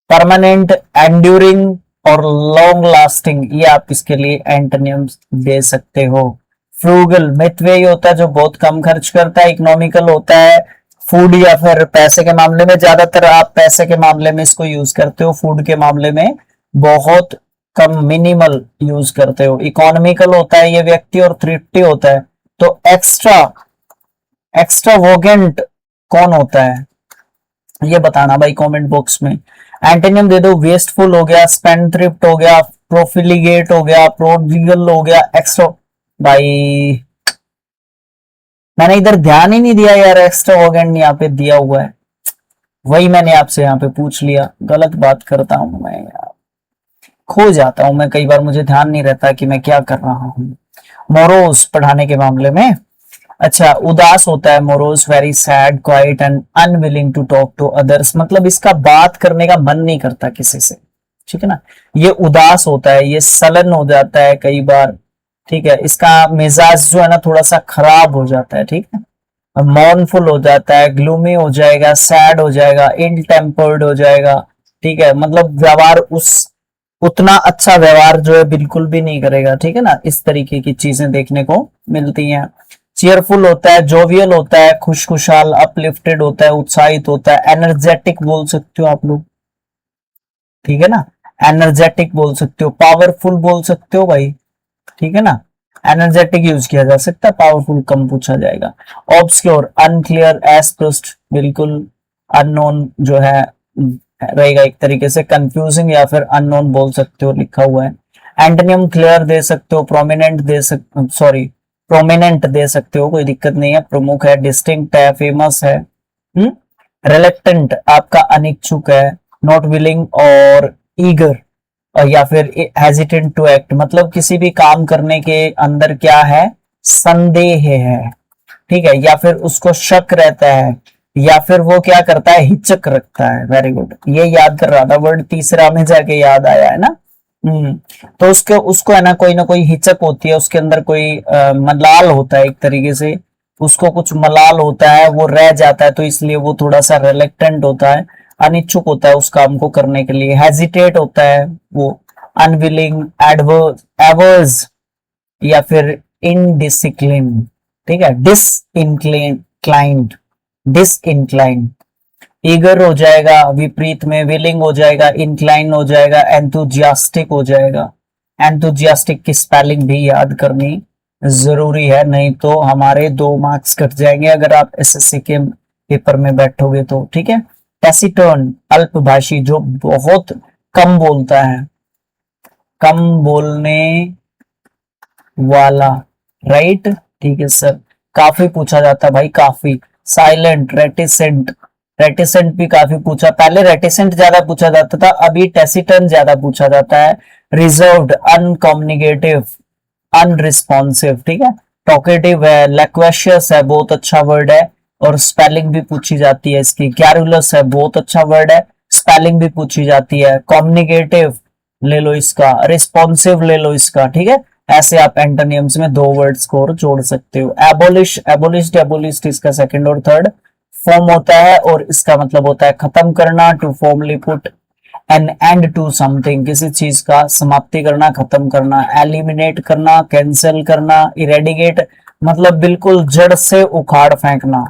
परमानेंट, एंड्यूरिंग और लॉन्ग लास्टिंग, ये आप इसके लिए एंटोनिम्स दे सकते हो। फ्रूगल, मितव्ययी होता है, जो बहुत कम खर्च करता है। इकोनॉमिकल होता है फूड या फिर पैसे के मामले में, ज्यादातर आप पैसे के मामले में इसको यूज करते हो, फूड के मामले में बहुत कम, मिनिमल यूज करते हो। इकोनॉमिकल होता है ये व्यक्ति, और थ्रिफ्टी होता है। तो एक्स्ट्रावोगेंट कौन होता है ये बताना भाई कमेंट बॉक्स में। एंटोनिम दे दो, वेस्टफुल हो गया, स्पेंडथ्रिफ्ट हो गया, प्रोफिलिगेट हो गया, प्रोडिगल हो गया, एक्स्ट्रा। भाई मैंने इधर ध्यान ही नहीं दिया यार, एक्स्ट्रावोगेंट यहाँ पे दिया हुआ है, वही मैंने आपसे यहाँ पे पूछ लिया। गलत बात करता हूं मैं यार, खो जाता हूं मैं कई बार, मुझे ध्यान नहीं रहता कि मैं क्या कर रहा हूं। मोरोस, पढ़ाने के मामले में। अच्छा, उदास होता है morose, very sad, quiet and unwilling to talk to others, मतलब इसका बात करने का मन नहीं करता किसी से, ठीक है ना। ये उदास होता है, ये सलन हो जाता है कई बार, ठीक है। इसका मिजाज जो है ना थोड़ा सा खराब हो जाता है, ठीक है। मॉर्नफुल हो जाता है, ग्लूमी हो जाएगा, सैड हो जाएगा, इल टेम्पर्ड हो जाएगा, ठीक है। मतलब व्यवहार उतना अच्छा व्यवहार जो है बिल्कुल भी नहीं करेगा, ठीक है ना। इस तरीके की चीजें देखने को मिलती हैं। चेयरफुल होता है, जोवियल होता है, खुशखुशाल, अपलिफ्टेड होता है, उत्साहित होता है। एनर्जेटिक बोल सकते हो आप लोग, ठीक है ना, एनर्जेटिक बोल सकते हो। पावरफुल बोल सकते हो भाई, ठीक है ना। एनर्जेटिक यूज किया जा सकता है, पावरफुल कम पूछा जाएगा। ऑब्सक्योर, अनक्लियर, एस्पस्ट, बिल्कुल अननोन जो है रहेगा एक तरीके से। कंफ्यूजिंग या फिर अननोन बोल सकते हो, लिखा हुआ है। एंटोनिम क्लियर दे सकते हो, प्रोमिनेंट दे सकते, सॉरी प्रोमिनेंट दे सकते हो, कोई दिक्कत नहीं है। प्रमुख है, डिस्टिंक्ट है, फेमस है। रिलेक्टेंट आपका अनिच्छुक है। नॉट विलिंग और ईगर, या फिर हेजिटेंट टू एक्ट, मतलब किसी भी काम करने के अंदर क्या है, संदेह है, ठीक है, या फिर उसको शक रहता है, या फिर वो क्या करता है, हिचक रखता है। वेरी गुड, ये याद कर रहा था वर्ड, तीसरा में जाके याद आया है ना। हम्म। तो उसके उसको है ना कोई हिचक होती है, उसके अंदर कोई मलाल होता है, एक तरीके से उसको कुछ मलाल होता है, वो रह जाता है, तो इसलिए वो थोड़ा सा रिलेक्टेंट होता है, अनिच्छुक होता है उस काम को करने के लिए। हेजिटेट होता है वो, अनविलिंग, एवर्स, या फिर इनडिसिप्लिन, ठीक है, डिसइंक्लाइंड, डिसइंक्लाइंड। ईगर हो जाएगा विपरीत में, विलिंग हो जाएगा, इंक्लाइन हो जाएगा, एंथुजियास्टिक हो जाएगा। एंथुजियास्टिक की स्पेलिंग भी याद करनी जरूरी है, नहीं तो हमारे 2 मार्क्स कट जाएंगे अगर आप एसएससी के पेपर में बैठोगे तो, ठीक है। टैसिटर्न, अल्पभाषी, जो बहुत कम बोलता है, कम बोलने वाला, राइट, ठीक है सर। काफी पूछा जाता है भाई, काफी। साइलेंट, रेटिसेंट, रेटिसेंट भी काफी पूछा, पहले रेटिसेंट ज्यादा पूछा जाता था, अभी टेसिटन ज्यादा पूछा जाता है। रिजर्व्ड, अनकम्युनिकेटिव, अनरिस्पॉन्सिव, ठीक है। टॉकेटिव है, लैक्वेशियस है, बहुत अच्छा वर्ड है और स्पेलिंग भी पूछी जाती है इसकी। कैरुलस है, बहुत अच्छा वर्ड है, स्पेलिंग भी पूछी जाती है। कम्युनिकेटिव ले लो इसका, रिस्पॉन्सिव ले लो इसका, ठीक है। ऐसे आप एंटोनियम्स में 2 वर्ड्स को और जोड़ सकते हो। एबोलिश, एबोलिश्ड, एबोलिश्ड इसका सेकंड और थर्ड फॉर्म होता है और इसका मतलब होता है खत्म करना। To formally put an end to something, किसी चीज का समाप्ति करना, खत्म करना। एलिमिनेट करना, कैंसिल करना। इरेडिकेट मतलब बिल्कुल जड़ से उखाड़ फेंकना,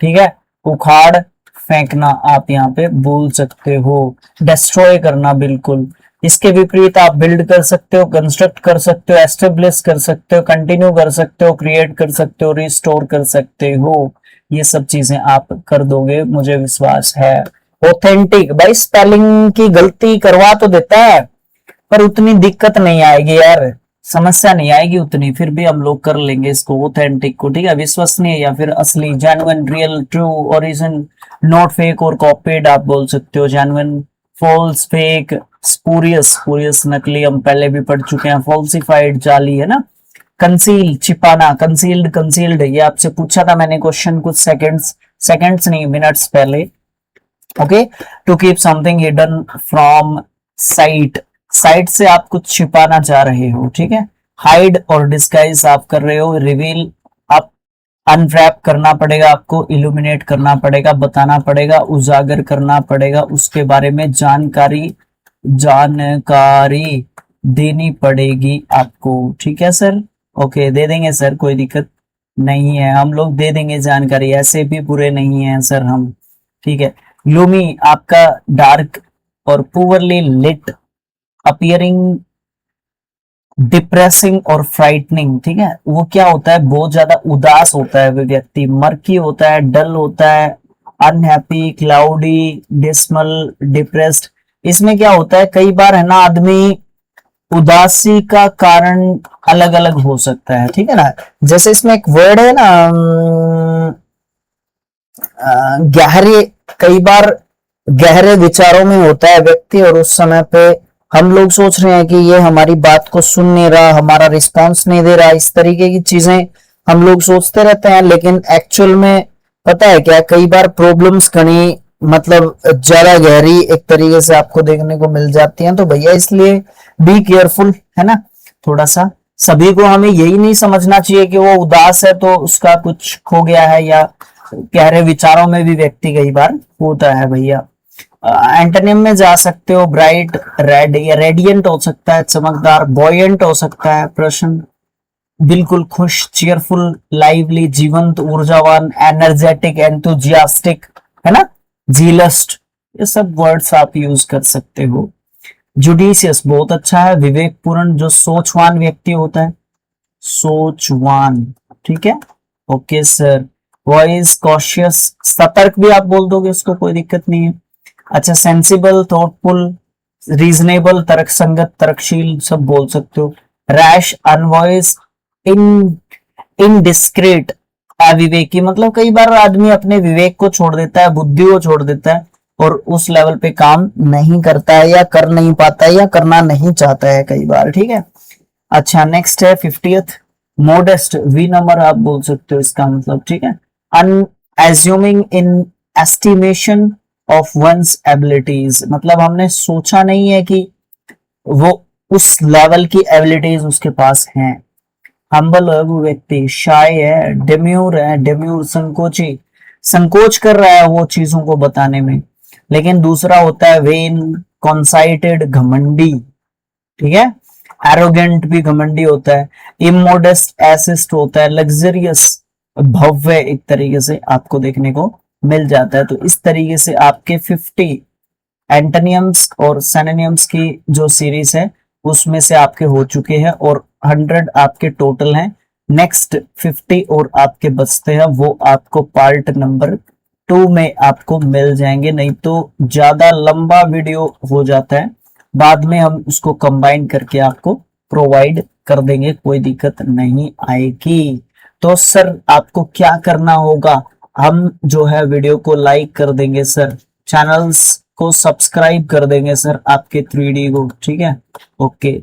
ठीक है, उखाड़ फेंकना आप यहाँ पे बोल सकते हो। डिस्ट्रॉय करना, बिल्कुल। इसके विपरीत आप बिल्ड कर सकते हो, कंस्ट्रक्ट कर सकते हो, एस्टेब्लिश कर सकते हो, कंटिन्यू कर सकते हो, क्रिएट कर सकते हो, रिस्टोर कर सकते हो। ये सब चीजें आप कर दोगे, मुझे विश्वास है। ऑथेंटिक, भाई स्पेलिंग की गलती करवा तो देता है पर उतनी दिक्कत नहीं आएगी यार, समस्या नहीं आएगी उतनी, फिर भी हम लोग कर लेंगे इसको, ऑथेंटिक को, ठीक है। विश्वसनीय या फिर असली, genuine, real, true, origin, not fake और कॉपीड आप बोल सकते हो। Genuine, false, fake, spurious, spurious नकली हम पहले भी पढ़ चुके हैं। फॉल्सिफाइड, जाली, है ना। कंसील, छिपाना, कंसील्ड, कंसील्ड, ये आपसे पूछा था मैंने क्वेश्चन कुछ सेकंड्स नहीं मिनट्स पहले। Okay, to keep something hidden from sight, sight से आप कुछ छिपाना चाह रहे हो, ठीक है। हाइड और डिस्गाइज आप कर रहे हो। रिवील, आप अनरैप करना पड़ेगा आपको, इल्यूमिनेट करना पड़ेगा, बताना पड़ेगा, उजागर करना पड़ेगा, उसके बारे में जानकारी जानकारी देनी पड़ेगी आपको, ठीक है सर। ओके, दे देंगे सर, कोई दिक्कत नहीं है, हम लोग दे देंगे जानकारी, ऐसे भी बुरे नहीं है सर हम, ठीक है। ग्लूमी आपका डार्क और पुअरली लिट, अपीयरिंग डिप्रेसिंग और फ्राइटनिंग, ठीक है। वो क्या होता है, बहुत ज्यादा उदास होता है वो व्यक्ति, मर्की होता है, डल होता है, अनहैप्पी, क्लाउडी, डिस्मल, डिप्रेस्ड। इसमें क्या होता है, कई बार है ना आदमी उदासी का कारण अलग अलग हो सकता है, ठीक है ना। जैसे इसमें एक वर्ड है ना, गहरे, कई बार गहरे विचारों में होता है व्यक्ति और उस समय पे हम लोग सोच रहे हैं कि ये हमारी बात को सुन नहीं रहा, हमारा रिस्पांस नहीं दे रहा, इस तरीके की चीजें हम लोग सोचते रहते हैं। लेकिन एक्चुअल में पता है क्या, कई बार प्रॉब्लम्स घनी मतलब ज्यादा गहरी एक तरीके से आपको देखने को मिल जाती हैं। तो भैया इसलिए बी केयरफुल, है ना, थोड़ा सा। सभी को हमें यही नहीं समझना चाहिए कि वो उदास है तो उसका कुछ खो गया है, या गहरे विचारों में भी व्यक्ति कई बार होता है भैया। एंटोनिम में जा सकते हो, ब्राइट, रेड या रेडियंट हो सकता है, चमकदार। बॉयंट हो सकता है, प्रसन्न, बिल्कुल खुश, चीयरफुल, लाइवली, जीवंत, ऊर्जावान, एनर्जेटिक, एंथुजियास्टिक, है ना, जीलस्ट, ये सब वर्ड्स आप यूज कर सकते हो। जुडिशियस बहुत अच्छा है, विवेकपूर्ण, जो सोचवान व्यक्ति होता है, सोचवान, ठीक है। Okay sir. वॉइस, कॉशियस, सतर्क भी आप बोल दोगे उसको, कोई दिक्कत नहीं है। अच्छा, सेंसिबल, थॉटफुल, रीजनेबल, तर्कसंगत, तर्कशील, सब बोल सकते हो। रैश, अनवॉइस, इन इनडिस्क्रीट, अविवेकी, मतलब कई बार आदमी अपने विवेक को छोड़ देता है, बुद्धि को छोड़ देता है, और उस लेवल पे काम नहीं करता है या कर नहीं पाता है या करना नहीं चाहता है कई बार, ठीक है। अच्छा, नेक्स्ट है 50th, मोडेस्ट, वी नंबर आप बोल सकते हो इसका मतलब, ठीक है। Unassuming in estimation of one's abilities, मतलब हमने सोचा नहीं है कि वो उस लेवल की एबिलिटीज उसके पास हैं। हम्बल है वो व्यक्ति, शाय है, डेम्यूर संकोची, संकोच कर रहा है वो चीजों को बताने में। लेकिन दूसरा होता है वेन, कॉन्साइटेड, घमंडी, ठीक है। एरोगेंट भी घमंडी होता है। इमोडेस्ट एसिस्ट होता है, लग्जरियस, भव्य एक तरीके से आपको देखने को मिल जाता है। तो इस तरीके से आपके 50 एंटोनियम्स और सिनोनिम्स की जो सीरीज है उसमें से आपके हो चुके हैं और 100 आपके टोटल हैं। नेक्स्ट 50 और आपके बचते हैं, वो आपको पार्ट नंबर 2 में आपको मिल जाएंगे, नहीं तो ज्यादा लंबा वीडियो हो जाता है। बाद में हम उसको कंबाइन करके आपको प्रोवाइड कर देंगे, कोई दिक्कत नहीं आएगी। तो सर आपको क्या करना होगा, हम जो है वीडियो को लाइक कर देंगे सर, चैनल्स को सब्सक्राइब कर देंगे सर आपके 3D को, ठीक है, ओके।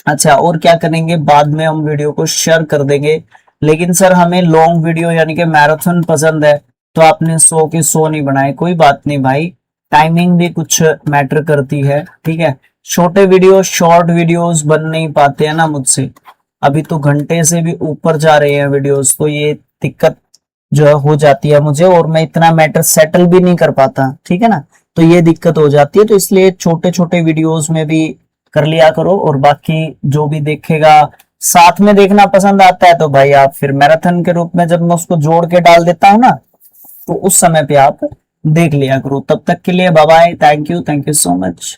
अच्छा, और क्या करेंगे, बाद में हम वीडियो को शेयर कर देंगे। लेकिन सर हमें लॉन्ग वीडियो यानी कि मैराथन पसंद है, तो आपने 100 के 100 नहीं बनाए, कोई बात नहीं भाई, टाइमिंग भी कुछ मैटर करती है, ठीक है। छोटे वीडियो, शॉर्ट वीडियोस बन नहीं पाते हैं ना मुझसे, अभी तो घंटे से भी ऊपर जा रहे हैं वीडियोस, तो ये दिक्कत जो है हो जाती है मुझे, और मैं इतना मैटर सेटल भी नहीं कर पाता, ठीक है ना। तो ये दिक्कत हो जाती है, तो इसलिए छोटे छोटे वीडियोस में भी कर लिया करो। और बाकी जो भी देखेगा, साथ में देखना पसंद आता है तो भाई आप फिर मैराथन के रूप में जब मैं उसको जोड़ के डाल देता हूं ना, तो उस समय पे आप देख लिया करो। तब तक के लिए bye bye, thank you so much.